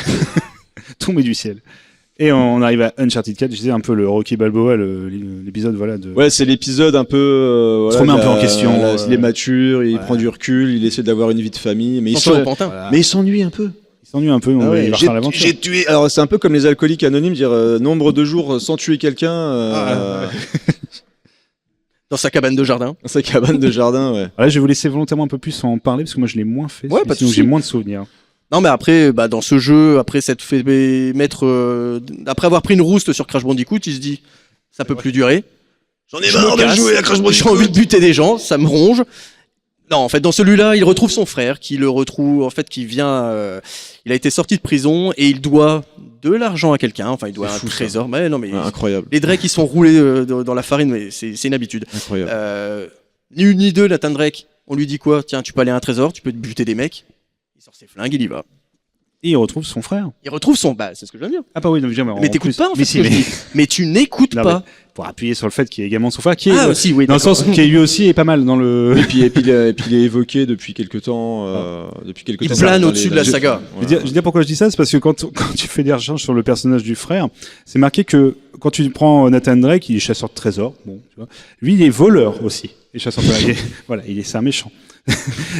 Tombé du ciel. Et on arrive à Uncharted 4, je disais un peu le Rocky Balboa, l'épisode voilà de.
Ouais, c'est l'épisode un peu.
Se remet un peu en question,
Il est mature, il
ouais.
prend du recul, il essaie d'avoir une vie de famille, mais
Attention au pantin.
Voilà.
mais il s'ennuie un peu.
Il s'ennuie un peu, donc
Ah ouais,
il va
j'ai
faire l'aventure.
j'ai tué. Alors c'est un peu comme les alcooliques anonymes, dire nombre de jours sans tuer quelqu'un
Dans sa cabane de jardin.
dans sa cabane de jardin. Ouais.
Là, je vais vous laisser volontairement un peu plus en parler parce que moi je l'ai moins fait.
Ouais, pas de
sinon
souci.
j'ai moins de souvenirs.
Non, mais après, dans ce jeu, après s'être fait mettre, après avoir pris une rouste sur Crash Bandicoot, il se dit, ça peut plus durer.
J'en
Je me casse.
à Crash
J'ai envie de buter des gens, ça me ronge. Non, en fait, dans celui-là, il retrouve son frère, qui le retrouve, en fait, qui vient, il a été sorti de prison et il doit de l'argent à quelqu'un. Enfin, il doit
C'est
un
fou, ça.
trésor. Mais non, mais
Ouais, incroyable.
les Drake, ils sont roulés dans la farine, mais c'est une habitude.
Incroyable.
Ni une ni deux, Nathan Drake, on lui dit quoi? Tiens, tu peux aller à un trésor, tu peux te buter des mecs. Il sort ses flingues, il y va.
Et il retrouve son frère.
Il retrouve son, c'est ce que je viens de dire.
Ah, pas oui, non, mais
Mais t'écoutes pas, en fait,
Mais
ce
si,
que je
mais-
dis. Mais tu n'écoutes
Non,
pas.
pour appuyer sur le fait qu'il y a également son frère qui est.
Ah, aussi, oui.
dans le
d'accord.
sens qui lui aussi est pas mal dans le.
Et puis il est évoqué depuis quelques temps.
Il plane au-dessus de la saga.
Je vais dire pourquoi je dis ça, c'est parce que quand tu fais des recherches sur le personnage du frère, c'est marqué que quand tu prends Nathan Drake, il est chasseur de trésors, bon, tu vois. Lui, il est voleur aussi. Et chasseur de trésors. Voilà, c'est un méchant.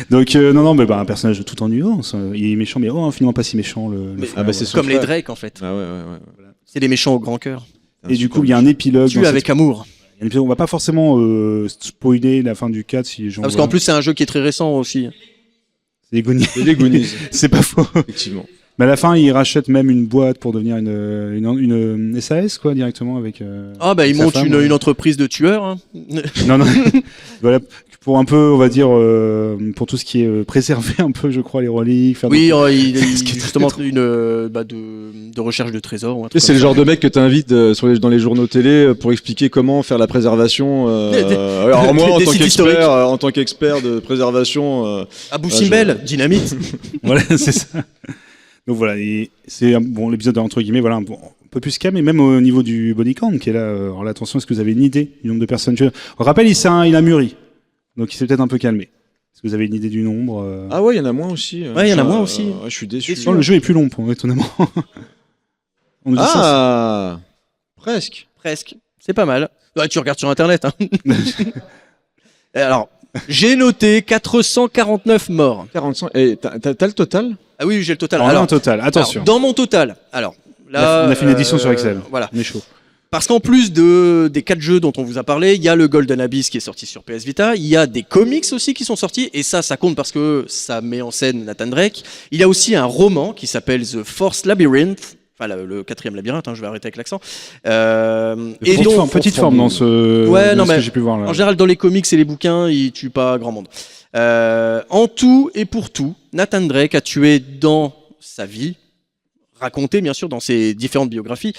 Donc non, mais un personnage tout en nuance. Il est méchant, mais finalement pas si méchant le
Mais-
frère,
Ah bah, c'est
voilà.
son
Comme les
frère.
Drake, en fait.
Ah ouais.
C'est des méchants au grand cœur.
Et du coup, il y a un épilogue.
Tu
dans
avec amour.
il y a un épisode, on va pas forcément spoiler la fin du 4 si les gens.
Parce
voient.
qu'en plus, c'est un jeu qui est très récent aussi.
C'est des Goonies.
Et les Goonies,
C'est pas faux.
effectivement.
Mais à la fin, il rachète même une boîte pour devenir une SAS, quoi, directement avec.
Ah, il
avec sa
monte
femme,
une entreprise de tueurs. Hein.
Non. Voilà, pour un peu, on va dire, pour tout ce qui est préserver un peu, je crois, les reliques. Faire
Oui, il
Ce qui est
justement une de recherche de trésors. Ou un
Tu sais,
truc
c'est le
comme
genre de mec que t'invites dans les journaux télé pour expliquer comment faire la préservation. Alors moi,
des sites historiques.
en tant qu'expert de préservation,
ça. Abou Simbel, dynamite.
Voilà, c'est ça. Donc voilà, et c'est l'épisode entre guillemets, voilà, un peu plus calme, et même au niveau du body count qui est là. Alors là, attention, est-ce que vous avez une idée du nombre de personnes tuées? On rappelle, il a mûri, donc il s'est peut-être un peu calmé. Est-ce que vous avez une idée du nombre
ah ouais, il y en a moins aussi.
Ouais, il y en a moins aussi.
Ouais, je suis déçu.
Non, le jeu est plus long, étonnamment. On nous dit ça,
Ah, presque.
Presque. C'est pas mal. Ouais, tu regardes sur Internet. Hein. Et alors, j'ai noté 449 morts.
45. Et t'as le total?
Ah oui, j'ai le total.
Alors, là,
Alors,
en total, attention.
alors, dans mon total, là,
On a fait une édition sur Excel.
Voilà.
On est chaud.
Parce qu'en plus des 4 jeux dont on vous a parlé, il y a le Golden Abyss qui est sorti sur PS Vita, il y a des comics aussi qui sont sortis, et ça compte parce que ça met en scène Nathan Drake. Il y a aussi un roman qui s'appelle The Fourth Labyrinth, enfin le 4e labyrinthe, je vais arrêter avec l'accent.
Petite forme dans ce.
Ouais,
dans
non,
ce
mais
que j'ai pu voir là.
En général, dans les comics et les bouquins, ils tuent pas grand monde. En tout et pour tout, Nathan Drake a tué dans sa vie, raconté bien sûr dans ses différentes biographies,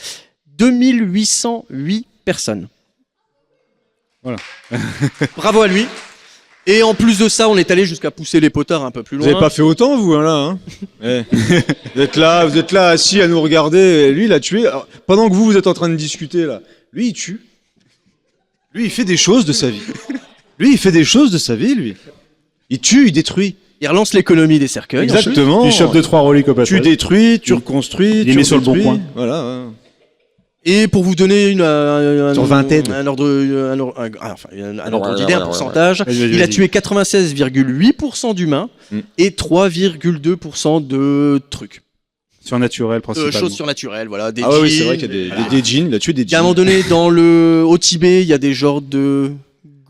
2808 personnes.
Voilà.
Bravo à lui. Et en plus de ça, on est allé jusqu'à pousser les potards un peu plus
Vous
loin.
avez pas fait autant, vous, là, hein Vous êtes là, assis à nous regarder. Et lui, il a tué. Alors, pendant que vous êtes en train de discuter, là, lui, il tue. Lui, il fait des choses de sa vie. Lui. Il tue, il détruit.
Il relance l'économie des cercueils.
Exactement.
Il chope 2-3 reliques au passage.
Tu détruis, tu reconstruis,
Il les
tu
met sur le bon
redétruis.
point.
Voilà. Ouais.
Et pour vous donner
Sur vingtaine.
un ordre d'idée, un pourcentage,
Vas-y,
il a
vas-y.
tué 96,8% d'humains et 3,2% de trucs.
Surnaturel, principalement.
Choses surnaturelles, voilà. Des
Ah ouais, oui, c'est
djinns.
vrai qu'il y a des djinns, il a tué des
Il y a un
djinns.
moment donné, au Tibet, il y a des genres de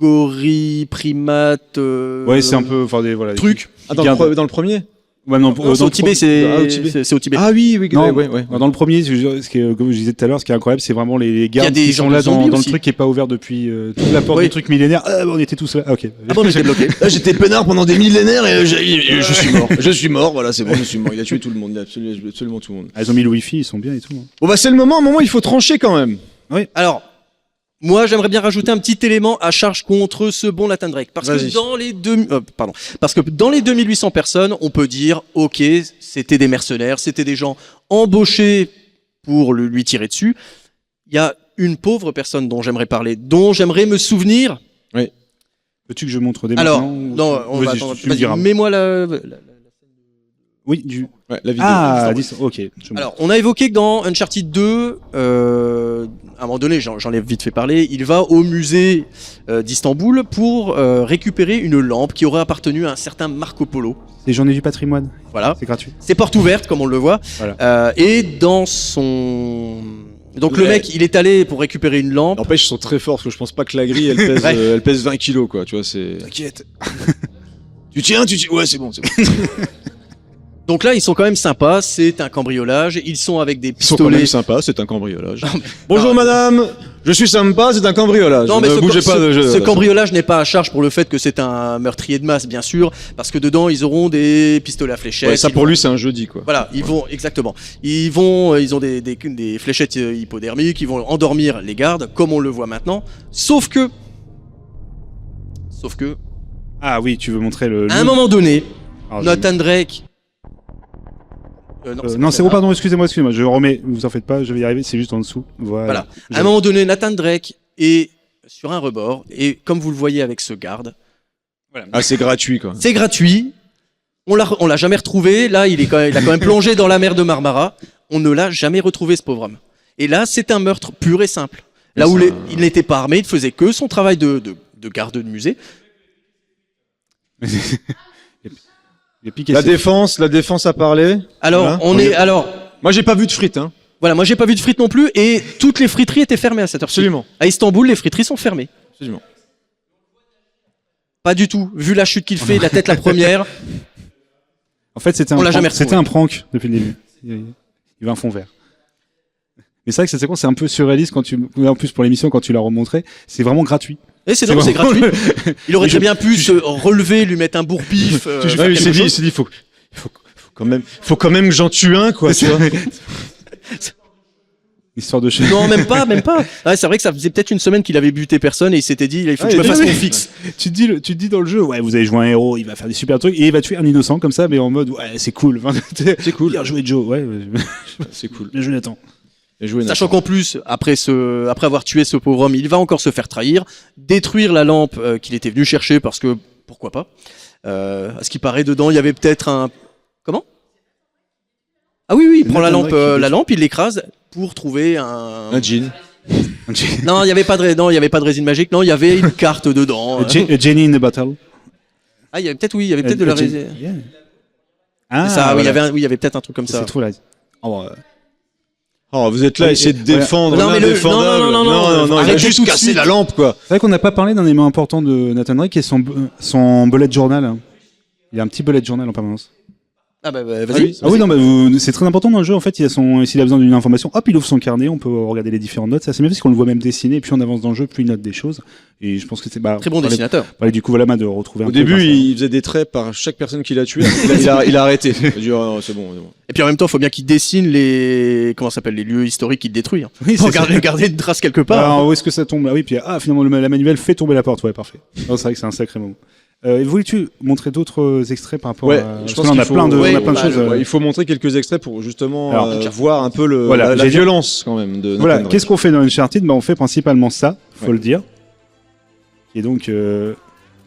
gorilles, primates,
Ouais, c'est un peu. Enfin, voilà.
trucs.
Ah, dans le premier
Ouais, non,
Non, c'est
dans
au
le
Tibet,
Ah, au Tibet.
c'est au Tibet.
Ah oui,
Non,
ouais.
Dans le premier, ce qui est, comme je disais tout à l'heure, ce qui est incroyable, c'est vraiment les gardes
des
qui
gens
sont
de
là
zombies
dans le
aussi.
truc qui est pas ouvert depuis toute la porte
Oui.
du truc millénaire. Ah, on était tous là. Ah, ok.
Ah bon, on était bloqué.
Là, j'étais peinard pendant des millénaires et je suis mort. Je suis mort, voilà, c'est bon, je suis mort. Il a tué tout le monde, il a absolument tout le monde.
Ah, ils ont mis le wifi, ils sont bien et tout. Hein.
Bon bah c'est le moment, il faut trancher quand même.
Alors, moi, j'aimerais bien rajouter un petit élément à charge contre ce bon Nathan Drake. Parce
Vas-y.
que dans les 2800 personnes, on peut dire, ok, c'était des mercenaires, c'était des gens embauchés pour lui tirer dessus. Il y a une pauvre personne dont j'aimerais parler, dont j'aimerais me souvenir.
Veux-tu que je montre des
Alors,
maintenant ou-
non, on va
Vas-y,
attendre.
tu me diras.
Vas-y, mets-moi la...
Oui, du.
Ouais, la vidéo.
Ah, à distance. Ok. je
Alors, on a évoqué que dans Uncharted 2, à un moment donné, j'en ai vite fait parler, il va au musée d'Istanbul pour récupérer une lampe qui aurait appartenu à un certain Marco Polo.
Les journées du patrimoine,
Voilà.
c'est gratuit.
C'est porte ouverte, comme on le voit.
Voilà.
Et dans son... Donc le
Ouais.
mec, il est allé pour récupérer une lampe.
N'empêche, ils sont très forts parce que je pense pas que la grille elle pèse 20 kilos quoi, tu vois, c'est. T'inquiète. tu tiens. Ouais, c'est bon.
Donc là, ils sont quand même sympas, c'est un cambriolage, ils sont avec des
Ils sont quand
pistolets.
même sympas, c'est un cambriolage. Bonjour madame, je suis sympa, c'est un cambriolage.
Non, mais
ne bougez pas de jeu.
ce cambriolage n'est pas à charge pour le fait que c'est un meurtrier de masse, bien sûr, parce que dedans, ils auront des pistolets à fléchettes.
Ouais, ça
ils
pour
vont-
lui c'est un jeudi quoi.
Voilà, ils vont, exactement. Ils ont des fléchettes hypodermiques, ils vont endormir les gardes, comme on le voit maintenant. Sauf que,
Ah oui, tu veux montrer le.
à un moment donné,
Alors, je-
Nathan Drake.
Non, c'est bon, pardon, excusez-moi, je remets, vous en faites pas, je vais y arriver, c'est juste en dessous.
Voilà. À un moment donné, Nathan Drake est sur un rebord, et comme vous le voyez avec ce garde,
Ah c'est gratuit quoi.
c'est gratuit. On l'a jamais retrouvé. Là, il a quand même plongé dans la mer de Marmara. On ne l'a jamais retrouvé, ce pauvre homme. Et là, c'est un meurtre pur et simple. Là où il n'était pas armé, il faisait que son travail de garde de musée.
Et puis,
La défense a parlé.
Alors,
Voilà. Moi j'ai pas vu de frites hein.
voilà, moi j'ai pas vu de frites non plus, et toutes les friteries étaient fermées à cette heure-ci.
Absolument.
À Istanbul, les friteries sont fermées.
Absolument.
Pas du tout. Vu la chute qu'il fait, la tête la première.
En fait, c'était
On l'a jamais
c'était un prank depuis le début. Il veut un fond vert. Mais c'est vrai que c'est con, c'est un peu surréaliste en plus pour l'émission quand tu l'as remontré, c'est vraiment gratuit.
Et c'est
vraiment-
gratuit. Il aurait très bien pu se relever, lui mettre un bourre-pif.
Ouais, il s'est dit, faut quand même que j'en tue un quoi. Tu vois.
Histoire de
Non, même pas. Ouais, c'est vrai que ça faisait peut-être une semaine qu'il avait buté personne et il s'était dit, il faut que je me fasse mon fixe.
tu te dis dans le jeu, ouais, vous avez joué un héros, il va faire des super trucs et il va tuer un innocent comme ça, mais en mode, ouais, c'est cool. C'est
cool.
Bien joué Joe, ouais.
C'est cool.
Bien joué Nathan.
Bien joué,
Sachant qu'en plus, après avoir tué ce pauvre homme, il va encore se faire trahir, détruire la lampe qu'il était venu chercher parce que, pourquoi pas. À ce qui paraît, dedans, il y avait peut-être un... Comment? Ah oui, il prend la lampe, il l'écrase pour trouver
un jean.
Non, il n'y avait pas de résine magique, non, il y avait une carte dedans.
Jenny in the Battle.
Ah, il y avait peut-être de la résine.
Yeah.
Ah,
Ah,
ça,
voilà.
il y avait peut-être un truc comme ça.
C'est trop là.
Oh, vous êtes là à essayer de défendre
Non, mais
l'indéfendable.
non,
il a
arrêtez
juste
tout de
cassé
suite.
la lampe quoi.
C'est vrai qu'on n'a pas parlé d'un élément important de Nathan Drake qui est son bullet journal. Hein. Il a un petit bullet journal en permanence.
Ah bah vas-y.
Ah oui, non, bah, c'est très important dans le jeu. En fait, s'il a besoin d'une information, hop, il ouvre son carnet, on peut regarder les différentes notes. C'est assez bien parce qu'on le voit même dessiner. Et plus on avance dans le jeu, plus il note des choses. Et je pense que c'est
Très bon dessinateur.
Du coup, voilà, de retrouver un
Au
peu
début,
par ça.
il faisait des traits par chaque personne qu'il a tué. Il a arrêté. Il a dit, oh, c'est bon.
Et puis en même temps, il faut bien qu'il dessine les lieux historiques qu'il détruit.
Oui,
Pour
c'est ça.
garder une trace quelque part.
Alors, où est-ce que ça tombe là? Oui, puis finalement, la manivelle fait tomber la porte. Ouais, parfait. Non, c'est vrai que c'est un sacré moment. Voulais-tu montrer d'autres extraits par rapport
Ouais,
à...
je
Parce
pense
que là, on a
qu'il faut-
plein de,
ouais,
on a plein de
bah,
choses.
Ouais, il faut montrer quelques extraits pour justement
Alors,
voir un peu
Voilà,
la
j'ai-
violence quand même de
Voilà,
Nathan
qu'est-ce qu'on fait dans Uncharted? On fait principalement ça, faut
Ouais.
le dire. Et donc,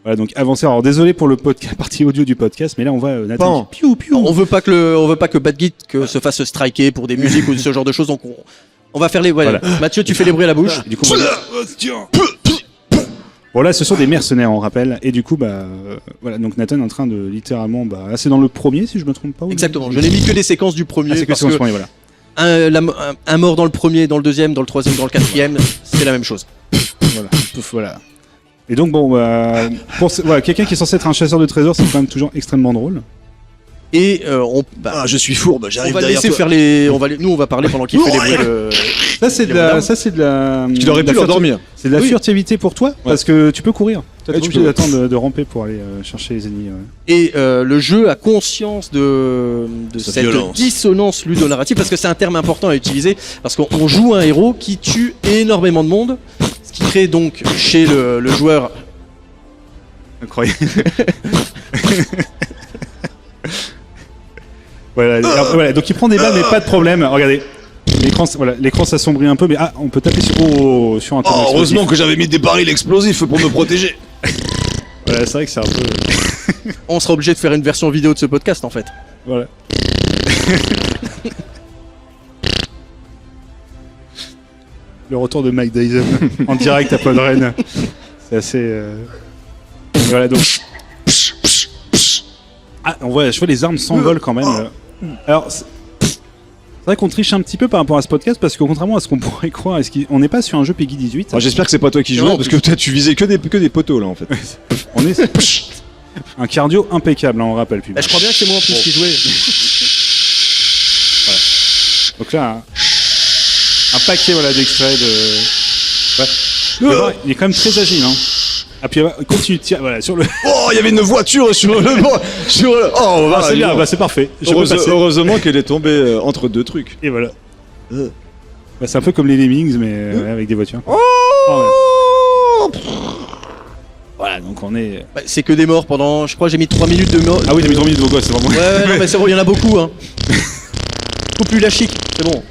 voilà, donc avancer. Alors désolé pour le podcast, partie audio du podcast, mais là on voit Nathan.
Pan.
Piou, piou.
On veut pas que Bad Geek se fasse striker pour des musiques ou ce genre de choses. Donc On va faire les. Ouais,
Voilà.
Mathieu, tu fais les bruits à la bouche.
Et du coup, on va dire- Bon là, ce sont des mercenaires, on rappelle, et du coup, voilà, donc Nathan est en train de littéralement, là, c'est dans le premier, si je me trompe pas. Ou...
Exactement. Je n'ai mis que des séquences du premier.
c'est que
parce
c'est dans le
que
premier, voilà.
un mort dans le premier, dans le deuxième, dans le troisième, dans le quatrième, c'est la même chose.
Voilà. Pouf, voilà. Et donc bon, voilà, quelqu'un qui est censé être un chasseur de trésors, c'est quand même toujours extrêmement drôle.
Et
je suis fourbe,
on
j'arrive
va
derrière
laisser
toi.
faire les. Nous, on va parler pendant qu'il fait les bruits de.
Ça c'est de la.
Il aurait pu l'endormir.
C'est de la
Oui.
furtivité pour toi, parce que tu peux courir. T'as pas
tu
obligé
peux.
d'attendre de ramper pour aller chercher les ennemis. Ouais.
Et le jeu a conscience de
Sa
cette
violence.
dissonance ludonarrative, parce que c'est un terme important à utiliser, parce qu'on joue un héros qui tue énormément de monde, ce qui crée donc chez le joueur.
Incroyable. Voilà, donc il prend des balles, mais pas de problème. Regardez, l'écran s'assombrit un peu, mais on peut taper sur un terme
Heureusement que j'avais mis des barils explosifs pour me protéger.
Voilà, c'est vrai que c'est un peu.
On sera obligé de faire une version vidéo de ce podcast en fait.
Voilà. Le retour de Mike Dyson en direct à Podren. C'est assez. Voilà donc. On voit, je vois les armes s'envolent quand même. Alors, c'est vrai qu'on triche un petit peu par rapport à ce podcast parce que contrairement à ce qu'on pourrait croire, on n'est pas sur un jeu Peggy 18.
J'espère que c'est pas toi qui jouais,
Non,
parce que peut-être tu visais que des poteaux là en fait.
On est un cardio impeccable, on rappelle. Puis.
Je crois bien que c'est moi en plus qui jouais.
Donc là, un paquet d'extraits de. Ouais. Vous allez voir, il est quand même très agile. Hein. Ah puis continue de tirer, voilà, sur le.
Oh, il y avait une voiture sur le bord. Oh,
Ah, c'est bien, c'est parfait. Je peux passer.
Heureusement qu'elle est tombée entre deux trucs.
Et voilà. C'est un peu comme les Lemmings, mais avec des voitures. Ah, ouais. Voilà, donc on est.
C'est que des morts pendant. Je crois que j'ai mis 3 minutes de mort.
Ah oui, t'as mis 3 minutes de gosses, c'est vraiment.
Ouais, non, mais c'est bon, il y en a beaucoup. Hein. Coupe plus la chic, c'est bon.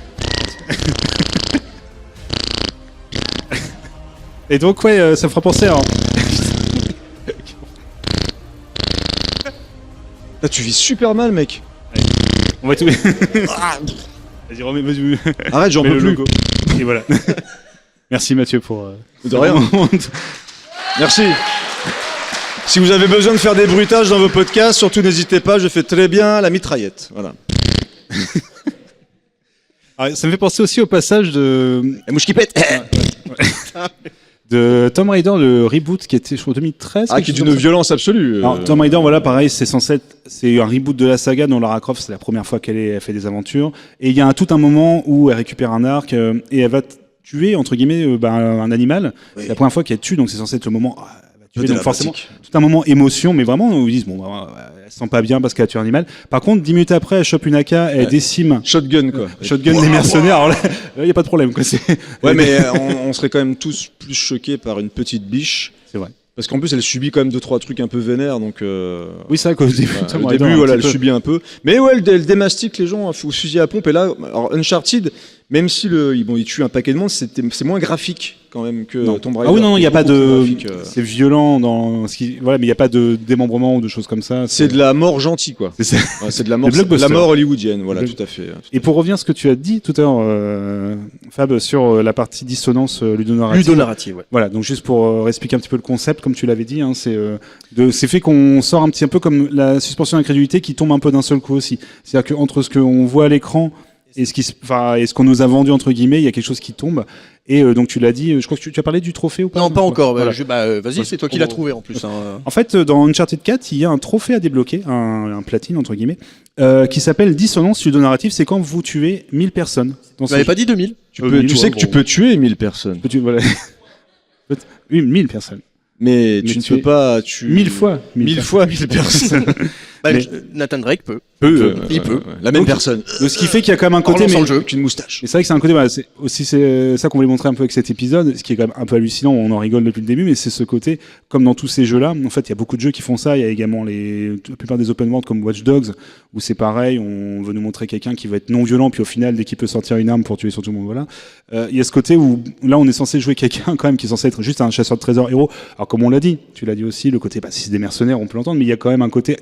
Et donc, ça me fera penser à.
Là, tu vis super mal, mec.
On va tout. Vas-y, remets.
Arrête, j'en
mets
peux
le
plus.
logo. Et voilà. Merci Mathieu pour.
De rien. Merci. Si vous avez besoin de faire des bruitages dans vos podcasts, surtout n'hésitez pas, je fais très bien la mitraillette. Voilà.
Alors, ça me fait penser aussi au passage de.
La mouche qui pète.
De Tomb Raider, le reboot qui était, je crois, 2013.
Ah, qui est d'une violence absolue.
Alors, Tomb Raider, voilà, pareil, c'est un reboot de la saga dont Lara Croft, c'est la première fois qu'elle fait des aventures. Et il y a tout un moment où elle récupère un arc et elle va tuer, entre guillemets, un animal.
Oui.
C'est la première fois qu'elle tue, donc c'est censé être le moment. Elle va tuer,
De
donc
la
forcément,
pratique.
tout un moment émotion, mais vraiment, on vous dit, elle se sent pas bien parce qu'elle a tué un animal. Par contre, 10 minutes après, elle chope une AK, elle décime.
Shotgun, quoi.
Shotgun des mercenaires, alors là, il n'y a pas de problème, quoi.
Ouais, mais on serait quand même tous plus choqués par une petite biche.
C'est vrai.
Parce qu'en plus, elle subit quand même 2-3 trucs un peu vénères, donc.
Oui, c'est vrai qu'au début,
Voilà,
Tomb
au
Raider,
début,
un
voilà,
petit
elle
peu.
subit un peu. Mais ouais, elle démastique les gens au fusil à pompe. Et là, alors Uncharted, même si il tue un paquet de monde, c'est moins graphique quand même que
Non.
Tomb Raider.
Ah oui, non, il n'y a pas
Beaucoup plus
de.
graphique,
C'est violent dans ce qui. Voilà, mais il n'y a pas de démembrement ou de choses comme ça.
C'est de la mort gentille, quoi.
C'est ça.
Ouais, c'est de la mort,
Des blockbusters.
la mort hollywoodienne, voilà,
Des-
tout à fait.
Et pour revenir à ce que tu as dit tout à l'heure, Fab, sur la partie dissonance ludonarrative.
Ludonarrative, ouais.
Voilà, donc juste pour expliquer un petit peu le concept, comme tu l'avais dit, hein, c'est fait qu'on sort un petit peu comme la suspension d'incrédulité qui tombe un peu d'un seul coup aussi. C'est-à-dire qu'entre ce qu'on voit à l'écran et ce qu'on nous a vendu entre guillemets, il y a quelque chose qui tombe. Et donc tu l'as dit, je crois que tu as parlé du trophée ou pas?
Non, pas encore.
Voilà.
Vas-y, c'est toi qui l'as trouvé en plus. Hein.
En fait, dans Uncharted 4, il y a un trophée à débloquer, un platine entre guillemets, qui s'appelle dissonance ludonarrative. C'est quand vous tuez 1000 personnes.
Vous n'avez pas dit 2000?
Tu sais que tu peux tuer 1000 personnes.
Voilà. Oui, 1000 personnes.
Mais
Mais
tu ne
tu es
peux pas.
1000 fois.
1000 fois 1000 personnes.
Mais-
Nathan Drake peut.
Il peut. La même
Donc,
personne.
Donc, ce qui fait qu'il y a quand même un côté.
relançant
Mais
le jeu.
Avec une moustache.
c'est vrai que c'est un côté. Voilà, c'est ça qu'on voulait montrer un peu avec cet épisode. Ce qui est quand même un peu hallucinant. On en rigole depuis le début, mais c'est ce côté. Comme dans tous ces jeux-là, en fait, il y a beaucoup de jeux qui font ça. Il y a également la plupart des open world comme Watch Dogs, où c'est pareil. On veut nous montrer quelqu'un qui va être non violent, puis au final, dès qu'il peut sortir une arme pour tuer sur tout le monde, voilà. Il y a ce côté où là, on est censé jouer quelqu'un quand même qui est censé être juste un chasseur de trésors héros. Alors comme on l'a dit, tu l'as dit aussi, le côté, si c'est des mercenaires, on peut l'entendre, mais il y a quand même un côté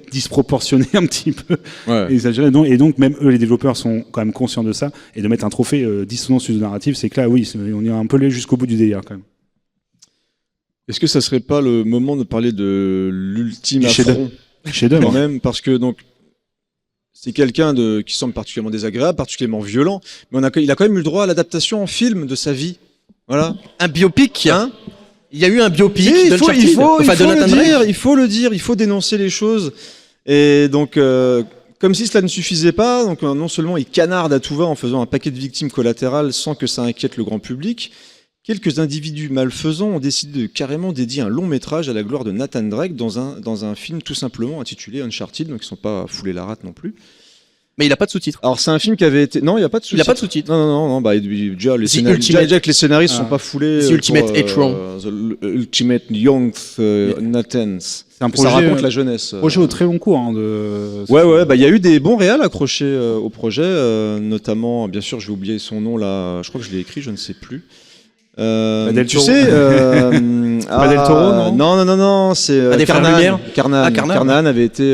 proportionné un petit peu,
Ouais.
exagéré. Et donc même eux, les développeurs sont quand même conscients de ça et de mettre un trophée dissonance narrative, c'est que là, oui, on est un peu allé jusqu'au bout du délire quand même.
Est-ce que ça serait pas le moment de parler de l'ultime
Du
affront
Chef-d'œuvre.
quand même, parce que donc c'est quelqu'un qui semble particulièrement désagréable, particulièrement violent, mais il a quand même eu le droit à l'adaptation en film de sa vie. Voilà.
Un biopic.
Hein
Il y a eu un biopic
il faut
d'Uncharted. Enfin, de Nathan Drake.
il faut le dire, il faut dénoncer les choses. Et donc, comme si cela ne suffisait pas, donc non seulement il canarde à tout va en faisant un paquet de victimes collatérales sans que ça inquiète le grand public, quelques individus malfaisants ont décidé de carrément dédier un long métrage à la gloire de Nathan Drake dans un film tout simplement intitulé Uncharted, donc ils sont pas foulés la rate non plus.
Mais il a pas de sous-titres.
Alors c'est un film qui avait été... Non, il n'y a pas de sous-titres.
Il a pas de sous-titres.
Non, bah, déjà,
Ultimate-
déjà que les scénaristes
Ah.
sont pas foulés.
The Ultimate
pour,
H-Wrong.
The Ultimate Young Nathans.
C'est un
Ça
projet,
raconte la jeunesse.
projet au très long cours. Hein, de...
Ouais, bah il y a eu des bons réals accrochés au projet, notamment, bien sûr, je vais oublier son nom là, je crois que je l'ai écrit, je ne sais plus.
Del
Tu
Toro.
sais,
Pas Del Toro, non
non, c'est
Ah, des Frères Lumière.
Carnan.
Ah, Carnan.
Carnan avait été,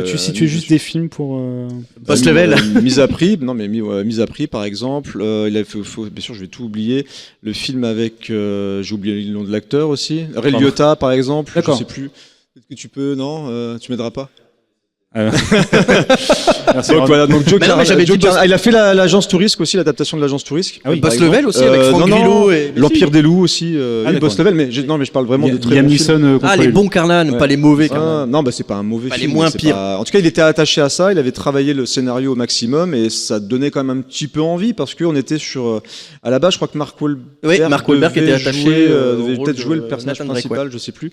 Tu situais juste des films pour.
Post level.
Mise à prix, non mais mise à prix par exemple. Il a fait, bien sûr, je vais tout oublier. Le film avec, j'ai oublié le nom de l'acteur aussi. Ray
Pardon.
Liotta par exemple.
D'accord.
Je sais plus. Peut-être que tu peux, non, tu m'aideras pas.
Merci,
Donc
Ron.
voilà, donc Joe
Mais non, mais
Carnan-
j'avais
Joe
dit
Carnan- il a fait l'agence Tourisque aussi, l'adaptation de l'agence Tourisque.
Ah oui,
par
Boss
exemple.
Level aussi, avec Franck
non,
Grillo et-
L'Empire des loups aussi. Oui,
d'accord.
Boss Level, mais je parle vraiment de très
Liam
bons films.
Neeson contre
Ah, les bons Carnan,
Ouais.
pas les mauvais
Ah,
Carnan.
non, bah c'est pas un mauvais
Pas les
film.
moins
mais c'est
pires.
pas- En tout cas, il était attaché à ça. Il avait travaillé le scénario au maximum et ça donnait quand même un petit peu envie parce qu'on était sur. À la base, je crois que Mark Wahlberg.
Oui, Mark Wahlberg
devait
était attaché,
jouer,
au
devait
rôle
peut-être
de
jouer le personnage
Nathan Drake,
principal, je sais plus.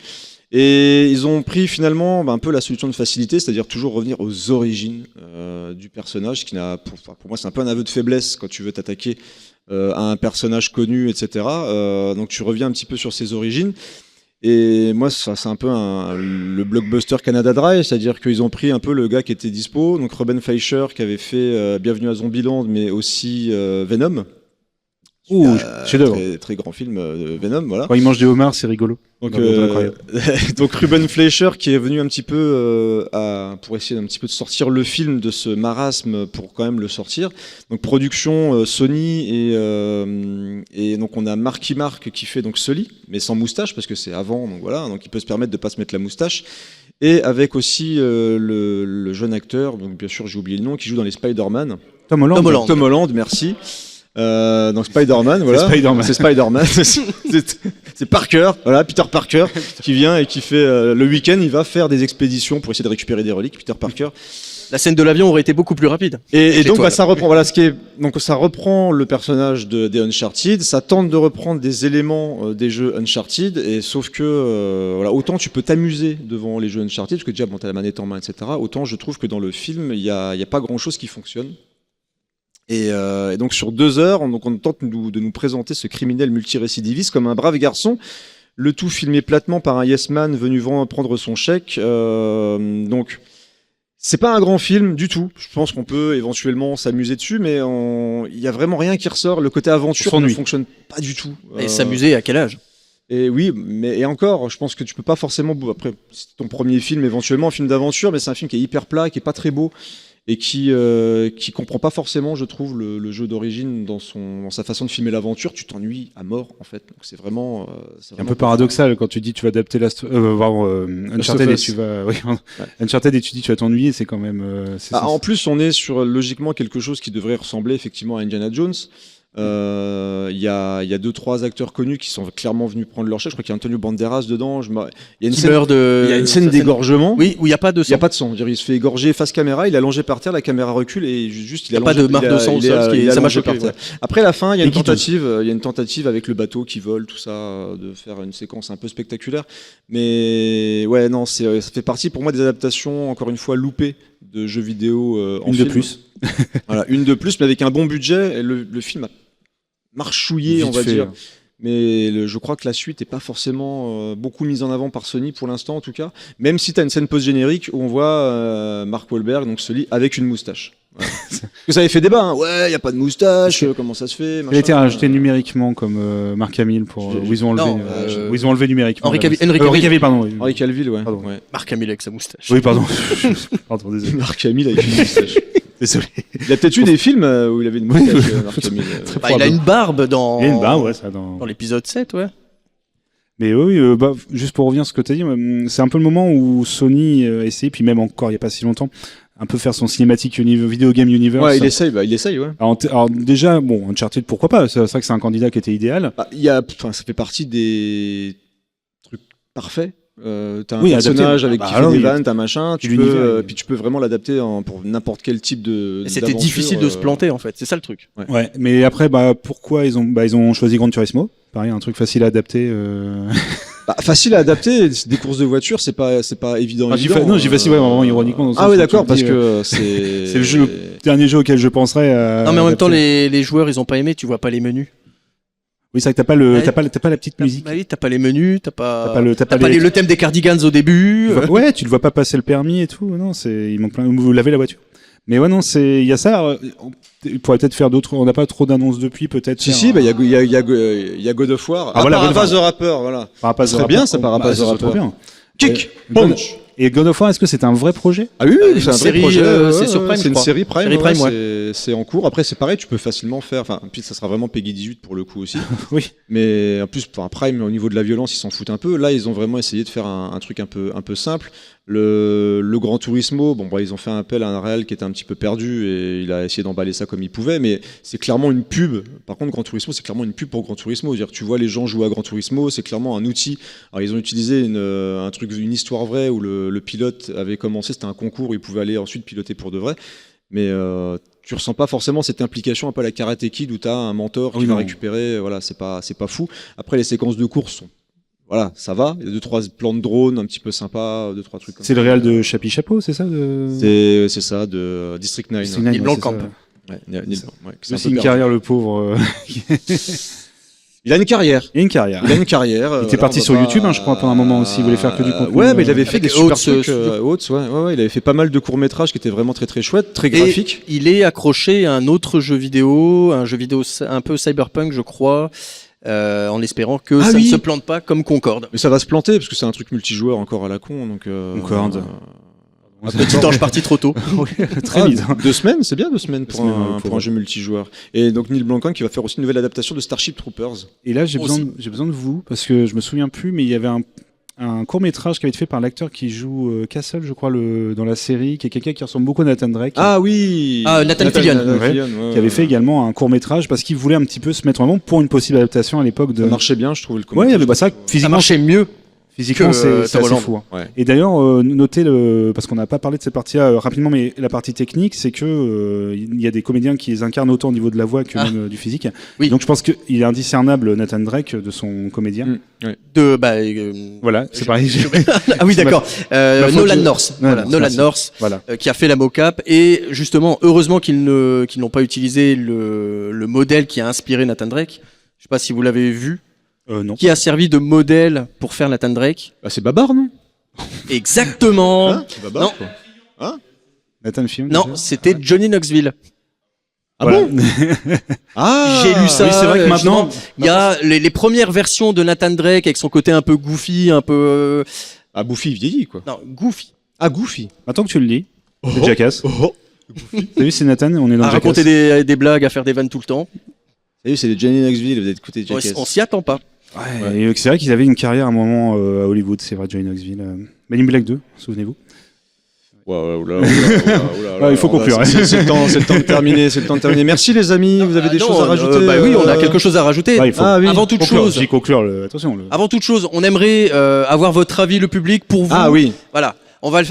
Et ils ont pris finalement un peu la solution de facilité, c'est-à-dire toujours revenir aux origines du personnage, qui n'a, pour moi, c'est un peu un aveu de faiblesse quand tu veux t'attaquer à un personnage connu, etc. Donc tu reviens un petit peu sur ses origines. Et moi, ça, c'est un peu le blockbuster Canada Dry, c'est-à-dire qu'ils ont pris un peu le gars qui était dispo, donc Ruben Fleischer qui avait fait Bienvenue à Zombieland, mais aussi Venom.
Ouh, chef-d'œuvre.
Très, très grand film de Venom, voilà.
Quand il mange des homards, c'est rigolo.
Donc,
Dans le incroyable.
donc Ruben Fleischer qui est venu un petit peu pour essayer un petit peu de sortir le film de ce marasme pour quand même le sortir. Donc production Sony et donc on a Marky Mark qui fait donc Sully mais sans moustache parce que c'est avant donc voilà donc il peut se permettre de pas se mettre la moustache et avec aussi le jeune acteur donc bien sûr j'ai oublié le nom qui joue dans les Spider-Man.
Tom Holland.
Tom Holland.
Tom Holland, merci. Donc Spider-Man, voilà.
Spider-Man.
C'est Spider-Man. C'est Parker, voilà, Peter Parker, qui vient et qui fait le week-end, il va faire des expéditions pour essayer de récupérer des reliques. Peter Parker.
La scène de l'avion aurait été beaucoup plus rapide.
Et donc
toi,
bah,
là.
ça reprend, voilà, donc ça reprend le personnage des Uncharted. Ça tente de reprendre des éléments des jeux Uncharted, et sauf que voilà, autant tu peux t'amuser devant les jeux Uncharted, parce que déjà bon, t'as la manette en main, etc. Autant je trouve que dans le film, il y a pas grand-chose qui fonctionne. Et donc sur 2 heures, on tente de nous présenter ce criminel multirécidiviste comme un brave garçon, le tout filmé platement par un yes man venu prendre son chèque. Donc c'est pas un grand film du tout. Je pense qu'on peut éventuellement s'amuser dessus, mais il y a vraiment rien qui ressort. Le côté aventure
On
ne
s'ennuie.
fonctionne pas du tout.
Et s'amuser à quel âge?
Et oui, mais et encore, je pense que tu peux pas forcément. Après, c'est ton premier film, éventuellement un film d'aventure, mais c'est un film qui est hyper plat, qui est pas très beau et qui comprend pas forcément, je trouve, le jeu d'origine dans sa façon de filmer l'aventure. Tu t'ennuies à mort, en fait. Donc c'est vraiment.
C'est un peu paradoxal quand tu dis tu vas adapter Uncharted et tu vas Uncharted et tu dis tu vas t'ennuyer, c'est quand même
en plus on est sur logiquement quelque chose qui devrait ressembler effectivement à Indiana Jones. Il y a 2-3 acteurs connus qui sont clairement venus prendre leur chèque. Je crois qu'il y a Antonio Banderas dedans. Il y a une
Qui
scène,
meurt de.
il y a une scène d'égorgement.
Oui, où il n'y a pas de
Il n'y a
sang.
pas de sang. Il se fait égorger face caméra, il est allongé par terre, la caméra recule et juste il
y a pas de marque de sang au sol, ça m'a choqué, ouais.
Après la fin, il y a
Et
une
guideuse.
tentative avec le bateau qui vole, tout ça, de faire une séquence un peu spectaculaire. Mais ouais, non, ça fait partie pour moi des adaptations, encore une fois, loupées de jeux vidéo en
une de
film.
plus.
Voilà, une de plus, mais avec un bon budget. Et le film a marchouillé,
Vite
on va
fait,
dire.
hein.
Mais je crois que la suite n'est pas forcément beaucoup mise en avant par Sony pour l'instant, en tout cas. Même si tu as une scène post-générique où on voit Mark Wahlberg, donc Sully, avec une moustache. Voilà. Que ça avait fait débat, hein. Ouais, y a pas de moustache, comment ça se fait,
Il a été rajouté numériquement comme Marc Hamill pour où ils ont enlevé,
Non,
où ils ont enlevé numériquement.
Henri
Henri Cavill, pardon. Oui.
Henri Cavill, ouais.
Pardon.
Ouais.
Marc Hamill avec sa moustache.
Oui, pardon. Pardon, désolé.
Marc Hamill avec une moustache.
Désolé.
Il a peut-être eu des films où il avait une moustache, Marc Hamill.
Bah, il a une barbe dans.
Il y a une barre, ouais, ça dans.
Dans l'épisode 7, ouais.
Mais oui, juste pour revenir à ce que tu as dit, c'est un peu le moment où Sony essaie, puis même encore il n'y a pas si longtemps, un peu faire son cinématique video game universe.
Ouais, il essaye, ouais.
Alors déjà, bon, Uncharted, pourquoi pas? C'est vrai que c'est un candidat qui était idéal.
Bah, ça fait partie des trucs parfaits. T'as un
Oui,
personnage
adapté.
avec
Bah,
qui
alors,
fait des
oui.
vannes, t'as machin,
Puis l'univers,
puis tu peux vraiment l'adapter pour n'importe quel type de.
Et c'était
d'aventure,
difficile de se planter, en fait. C'est ça le truc.
Ouais, mais après, pourquoi ils ont choisi Gran Turismo? Pareil, un truc facile à adapter.
Bah, facile à adapter, des courses de voiture, c'est pas évident.
Ah, non, j'ai facile, ouais, vraiment ironiquement. Dans le
Ah
sens
oui,
où
d'accord,
tu te
parce
dis,
que c'est.
c'est le dernier jeu auquel je penserais.
Non, mais en même temps, les joueurs, ils ont pas aimé, tu vois pas les menus.
Oui, c'est vrai que t'as pas la petite musique.
Bah oui, t'as pas les menus, t'as pas
T'as pas
le thème des Cardigans au début.
Ouais, tu le vois pas passer le permis et tout. Non, il manque plein. Vous lavez la voiture. Mais ouais, non, il y a ça. Il pourrait peut-être faire d'autres. On n'a pas trop d'annonces depuis, peut-être.
Si, bah, il y a God of War.
Ah, voilà,
Parapaz the Rapper, voilà.
Parapaz
the Rapper. Bien, ça, Parapaz the
c'est
Rapper.
trop bien.
Kick,
God-
punch.
Et God of War, est-ce que c'est un vrai projet?
Ah oui,
Une
c'est un vrai
série,
projet.
c'est sur Prime,
c'est
je
une
crois.
série Prime.
Série Prime,
c'est en cours. Après, c'est pareil, tu peux facilement faire. Enfin, puis ça sera vraiment Peggy 18 pour le coup aussi.
Oui.
Mais en plus, Prime, au niveau de la violence, ils s'en foutent un peu. Là, ils ont vraiment essayé de faire un truc un peu simple. Le Gran Turismo, ils ont fait un appel à un réal qui était un petit peu perdu et il a essayé d'emballer ça comme il pouvait, mais c'est clairement une pub. Par contre, Gran Turismo, c'est clairement une pub pour Gran Turismo. C'est-à-dire, tu vois les gens jouer à Gran Turismo, c'est clairement un outil. Alors, ils ont utilisé une histoire vraie où le pilote avait commencé, c'était un concours où il pouvait aller ensuite piloter pour de vrai. Mais tu ressens pas forcément cette implication un peu à la Karate Kid où tu as un mentor qui va récupérer. Voilà, c'est pas fou. Après, les séquences de course sont. Voilà, ça va. Il y a 2-3 plans de drone un petit peu sympas, 2-3 trucs comme ça.
C'est le réal de Chapi Chapeau, c'est ça
C'est ça, de District 9.
District 9,
Neil Blomkamp.
Ouais, Neil Blomkamp, ouais,
C'est aussi une carrière, le pauvre.
Il a une carrière.
Il a une carrière.
Il
était parti sur YouTube, je crois, pendant un moment aussi. Il voulait faire que du contenu.
Ouais, mais il avait fait des super
Oates,
trucs. Oates, ouais, il avait fait pas mal de courts-métrages qui étaient vraiment très très chouettes, très graphiques.
Et il est accroché à un autre jeu vidéo un peu cyberpunk, je crois, en espérant que ça ne se plante pas comme Concorde.
Mais ça va se planter parce que c'est un truc multijoueur encore à la con. Donc,
Concorde.
Un petit ange parti trop tôt.
Très vite.
2 semaines, c'est bien 2 semaines pour
pour
un jeu multijoueur. Et donc Neil Blomkamp qui va faire aussi une nouvelle adaptation de Starship Troopers.
Et là, j'ai besoin de vous, parce que je me souviens plus, mais il y avait un court-métrage qui avait été fait par l'acteur qui joue Castle, je crois, dans la série, qui est quelqu'un qui ressemble beaucoup à Nathan Drake.
Ah oui,
Nathan Fillion.
Qui avait fait également un court-métrage, parce qu'il voulait un petit peu se mettre en avant pour une possible adaptation à l'époque de...
Ça marchait bien, je trouve, le
Ouais, mais ça,
Ça
physiquement,
marchait mieux.
Physiquement, c'est assez
Holland.
fou. Hein.
Ouais.
Et d'ailleurs, notez parce qu'on n'a pas parlé de cette partie-là rapidement, mais la partie technique, c'est que il y a des comédiens qui les incarnent autant au niveau de la voix que même du physique.
Oui.
Donc je pense qu'il est indiscernable, Nathan Drake, de son comédien.
Ouais.
Voilà, c'est pareil.
Ah oui, d'accord. Nolan
de-
North.
Ouais,
Voilà, Nolan
merci.
North,
Voilà.
qui a fait la mocap. Et justement, heureusement qu'ils n'ont pas utilisé le modèle qui a inspiré Nathan Drake. Je sais pas si vous l'avez vu.
Non.
Qui a servi de modèle pour faire Nathan Drake.
Bah, c'est Babar, non?
Exactement.
C'est Babar,
Non.
quoi.
Nathan Fillion.
Non,
déjà.
c'était Johnny Knoxville.
Ah
Voilà.
bon? Ah,
J'ai lu ça.
oui, c'est vrai que maintenant-
justement, il y a les premières versions de Nathan Drake avec son côté un peu goofy, un peu
Ah, Goofy vieilli, quoi.
non goofy.
Ah, Goofy.
Maintenant que tu le dis, c'est Jackass.
Oh.
T'as vu, c'est Nathan, on est dans
À
Jackass.
raconter des blagues, à faire des vannes tout le temps.
Salut, c'est les Johnny Knoxville, vous êtes écouté Jackass.
On s'y attend pas.
Ouais, et c'est vrai qu'ils avaient une carrière à un moment à Hollywood, c'est vrai, Johnny Knoxville. Men in Black 2, souvenez-vous.
Il
faut conclure, hein.
C'est le temps de terminer, Merci les amis, vous avez des choses à rajouter?
Bah oui, on a quelque chose à rajouter.
Ouais, il faut
Avant toute
conclure.
chose,
J'y conclure. Attention.
avant toute chose, on aimerait avoir votre avis, le public, pour vous.
Ah oui,
Voilà.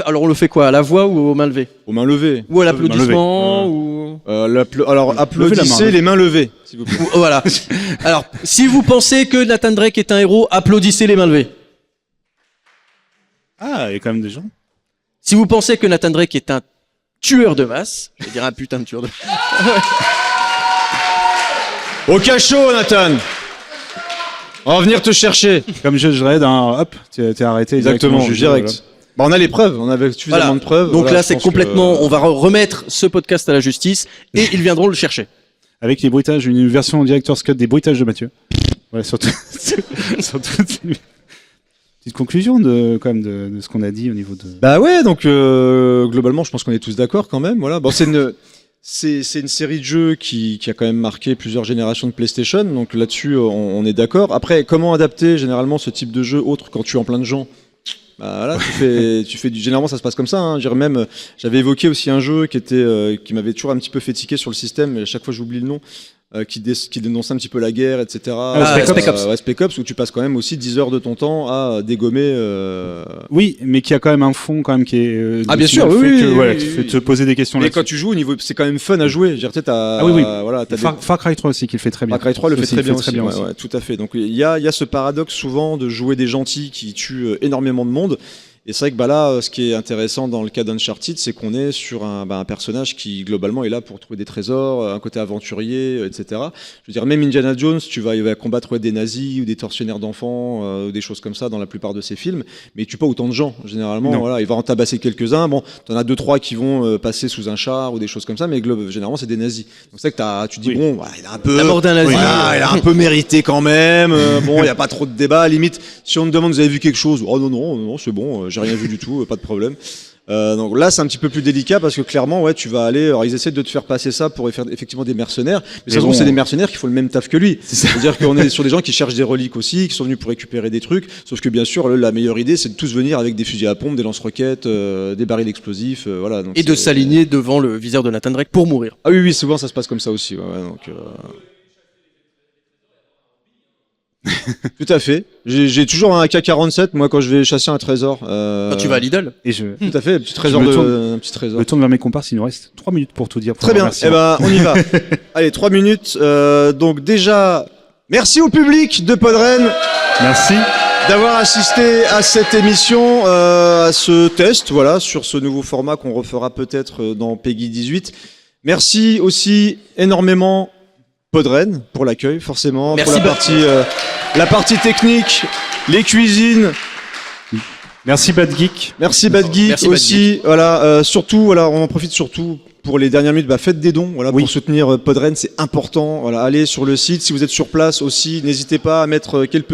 Alors on le fait quoi, à la voix ou aux mains levées?
aux mains levées.
Ou à l'applaudissement ou...
Alors applaudissez les mains levées, s'il vous plaît.
Voilà. Alors, si vous pensez que Nathan Drake est un héros, applaudissez les mains levées.
Ah, il y a quand même des gens.
Si vous pensez que Nathan Drake est un tueur de masse, je vais dire un putain de tueur de masse.
Au cachot, Nathan. On va venir te chercher.
Comme Judge Dredd, hop, t'es arrêté.
Exactement,
directement,
direct. Bah, on a les preuves, on avait suffisamment
Voilà.
de preuves.
Donc
Voilà,
là,
je
c'est
pense
complètement.
que-
On va remettre ce podcast à la justice et ils viendront le chercher.
Avec les bruitages, une version director's cut des bruitages de Mathieu. Voilà, surtout. Surtout. Petite conclusion quand même de ce qu'on a dit au niveau de.
Bah ouais, donc globalement, je pense qu'on est tous d'accord quand même. Voilà. Bon, c'est une série de jeux qui a quand même marqué plusieurs générations de PlayStation. Donc là-dessus, on est d'accord. Après, comment adapter généralement ce type de jeu autre quand tu es en plein de gens? Bah voilà, tu fais généralement ça se passe comme ça. Hein. Je dirais même, j'avais évoqué aussi un jeu qui m'avait toujours un petit peu fait tiquer sur le système, mais à chaque fois j'oublie le nom. Qui dénonçait un petit peu la guerre, etc.
Spec Ops.
Ouais, Spec Ops, où tu passes quand même aussi 10 heures de ton temps à dégommer.
Oui, mais qui a quand même un fond quand même qui est.
Ah, bien sûr,
qui
oui,
fait que,
oui,
voilà,
oui,
qui
oui,
fait
oui.
te poser des questions
Mais
là-dessus.
quand tu joues au niveau, c'est quand même fun à jouer. Je veux dire, tu sais,
Ah oui, oui.
voilà, t'as
Far Cry 3 aussi qui le fait très bien.
Far Cry 3 le fait
Aussi,
très
il
bien aussi. Ouais, ouais, tout à fait. Donc il y a ce paradoxe souvent de jouer des gentils qui tuent énormément de monde. Et c'est vrai que là, ce qui est intéressant dans le cas d'Uncharted, c'est qu'on est sur un personnage qui globalement est là pour trouver des trésors, un côté aventurier, etc. Je veux dire, même Indiana Jones, il va combattre des nazis ou des tortionnaires d'enfants, ou des choses comme ça dans la plupart de ses films, mais il tue pas autant de gens. Généralement,
Non.
voilà, il va en tabasser quelques-uns. Bon, t'en as 2-3 qui vont passer sous un char ou des choses comme ça, mais généralement c'est des nazis. Donc c'est que tu dis
Oui.
bon, voilà, il a un peu
La mort d'un nazi.
voilà, il a un peu mérité quand même. Bon, il n'y a pas trop de débat. À la limite, si on me demande, vous avez vu quelque chose? Oh non, c'est bon, j'ai rien vu du tout, pas de problème. Donc là, c'est un petit peu plus délicat parce que clairement, ouais, tu vas aller. Alors, ils essaient de te faire passer ça pour faire effectivement des mercenaires, mais ça se trouve, c'est des mercenaires qui font le même taf que lui. C'est-à-dire qu'on est sur des gens qui cherchent des reliques aussi, qui sont venus pour récupérer des trucs. Sauf que bien sûr, la meilleure idée, c'est de tous venir avec des fusils à pompe, des lance-roquettes, des barils explosifs, voilà. Donc
Et de
c'est-
s'aligner devant le viseur de Nathan Drake pour mourir.
Ah oui, souvent ça se passe comme ça aussi. Ouais, donc. Tout à fait. J'ai toujours un AK-47 moi quand je vais chasser un trésor.
Quand tu vas à Lidl.
Et je
Tout à fait, un petit trésor
Je me tourne.
un petit trésor.
me tourne vers mes comparses, il nous reste 3 minutes pour tout dire. pour
Très
un
bien.
remerciement.
On y va. Allez, 3 minutes. Donc déjà, merci au public de Podren
Merci.
d'avoir assisté à cette émission, à ce test, voilà, sur ce nouveau format qu'on refera peut-être dans Peggy 18. Merci aussi énormément Podren pour l'accueil, forcément,
Merci,
pour la partie technique, les cuisines.
Merci Bad Geek.
Merci Bad Geek
Merci Bad
aussi. Voilà, surtout, voilà, on en profite surtout pour les dernières minutes. Faites des dons, voilà,
Oui.
pour soutenir Podren, c'est important. Voilà, allez sur le site. Si vous êtes sur place aussi, n'hésitez pas à mettre quelques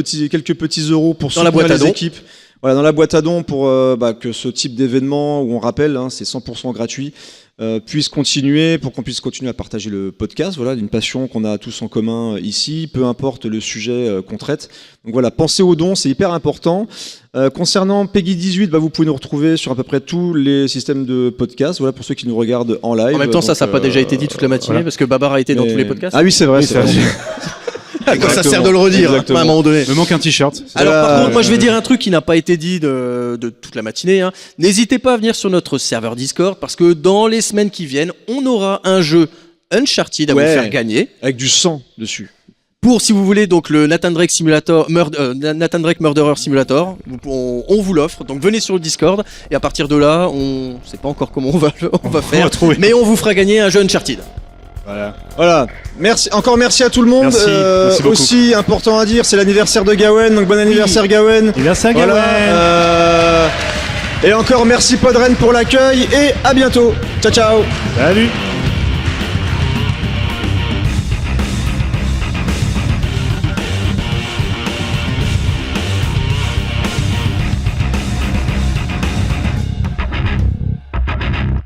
petits euros pour
Dans la
soutenir
boîte à
les
dons.
équipes. Voilà, dans la boîte à dons pour que ce type d'événement où on rappelle, hein, c'est 100% gratuit. Puisse continuer, pour qu'on puisse continuer à partager le podcast, voilà, d'une passion qu'on a tous en commun ici, peu importe le sujet qu'on traite. Donc voilà, pensez aux dons, c'est hyper important. Concernant Peggy 18, vous pouvez nous retrouver sur à peu près tous les systèmes de podcast, voilà, pour ceux qui nous regardent en live.
En même temps, ça
Donc,
n'a pas déjà été dit toute la matinée
voilà.
parce que Babar a été dans
Mais-
tous les podcasts.
Ah oui, c'est vrai.
Oui,
c'est
c'est
vrai.
vrai.
À quoi ça
exactement,
sert de le redire
exactement.
à un moment donné.
Me manque un t-shirt.
Alors par
Voilà.
contre, moi je vais dire un truc qui n'a pas été dit de toute la matinée. Hein. N'hésitez pas à venir sur notre serveur Discord parce que dans les semaines qui viennent, on aura un jeu Uncharted à
Ouais.
vous faire gagner.
Avec du sang dessus.
Pour, si vous voulez, donc le Nathan Drake Nathan Drake Murderer Simulator, on vous l'offre. Donc venez sur le Discord et à partir de là, on sait pas encore comment on va faire,
va trouver.
mais on vous fera gagner un jeu Uncharted.
Voilà. Encore merci à tout le monde.
Merci beaucoup.
Aussi important à dire, c'est l'anniversaire de Gawen, donc bon anniversaire Gawen.
Anniversaire
Voilà. Et encore merci Podren pour l'accueil et à bientôt. Ciao ciao.
Salut.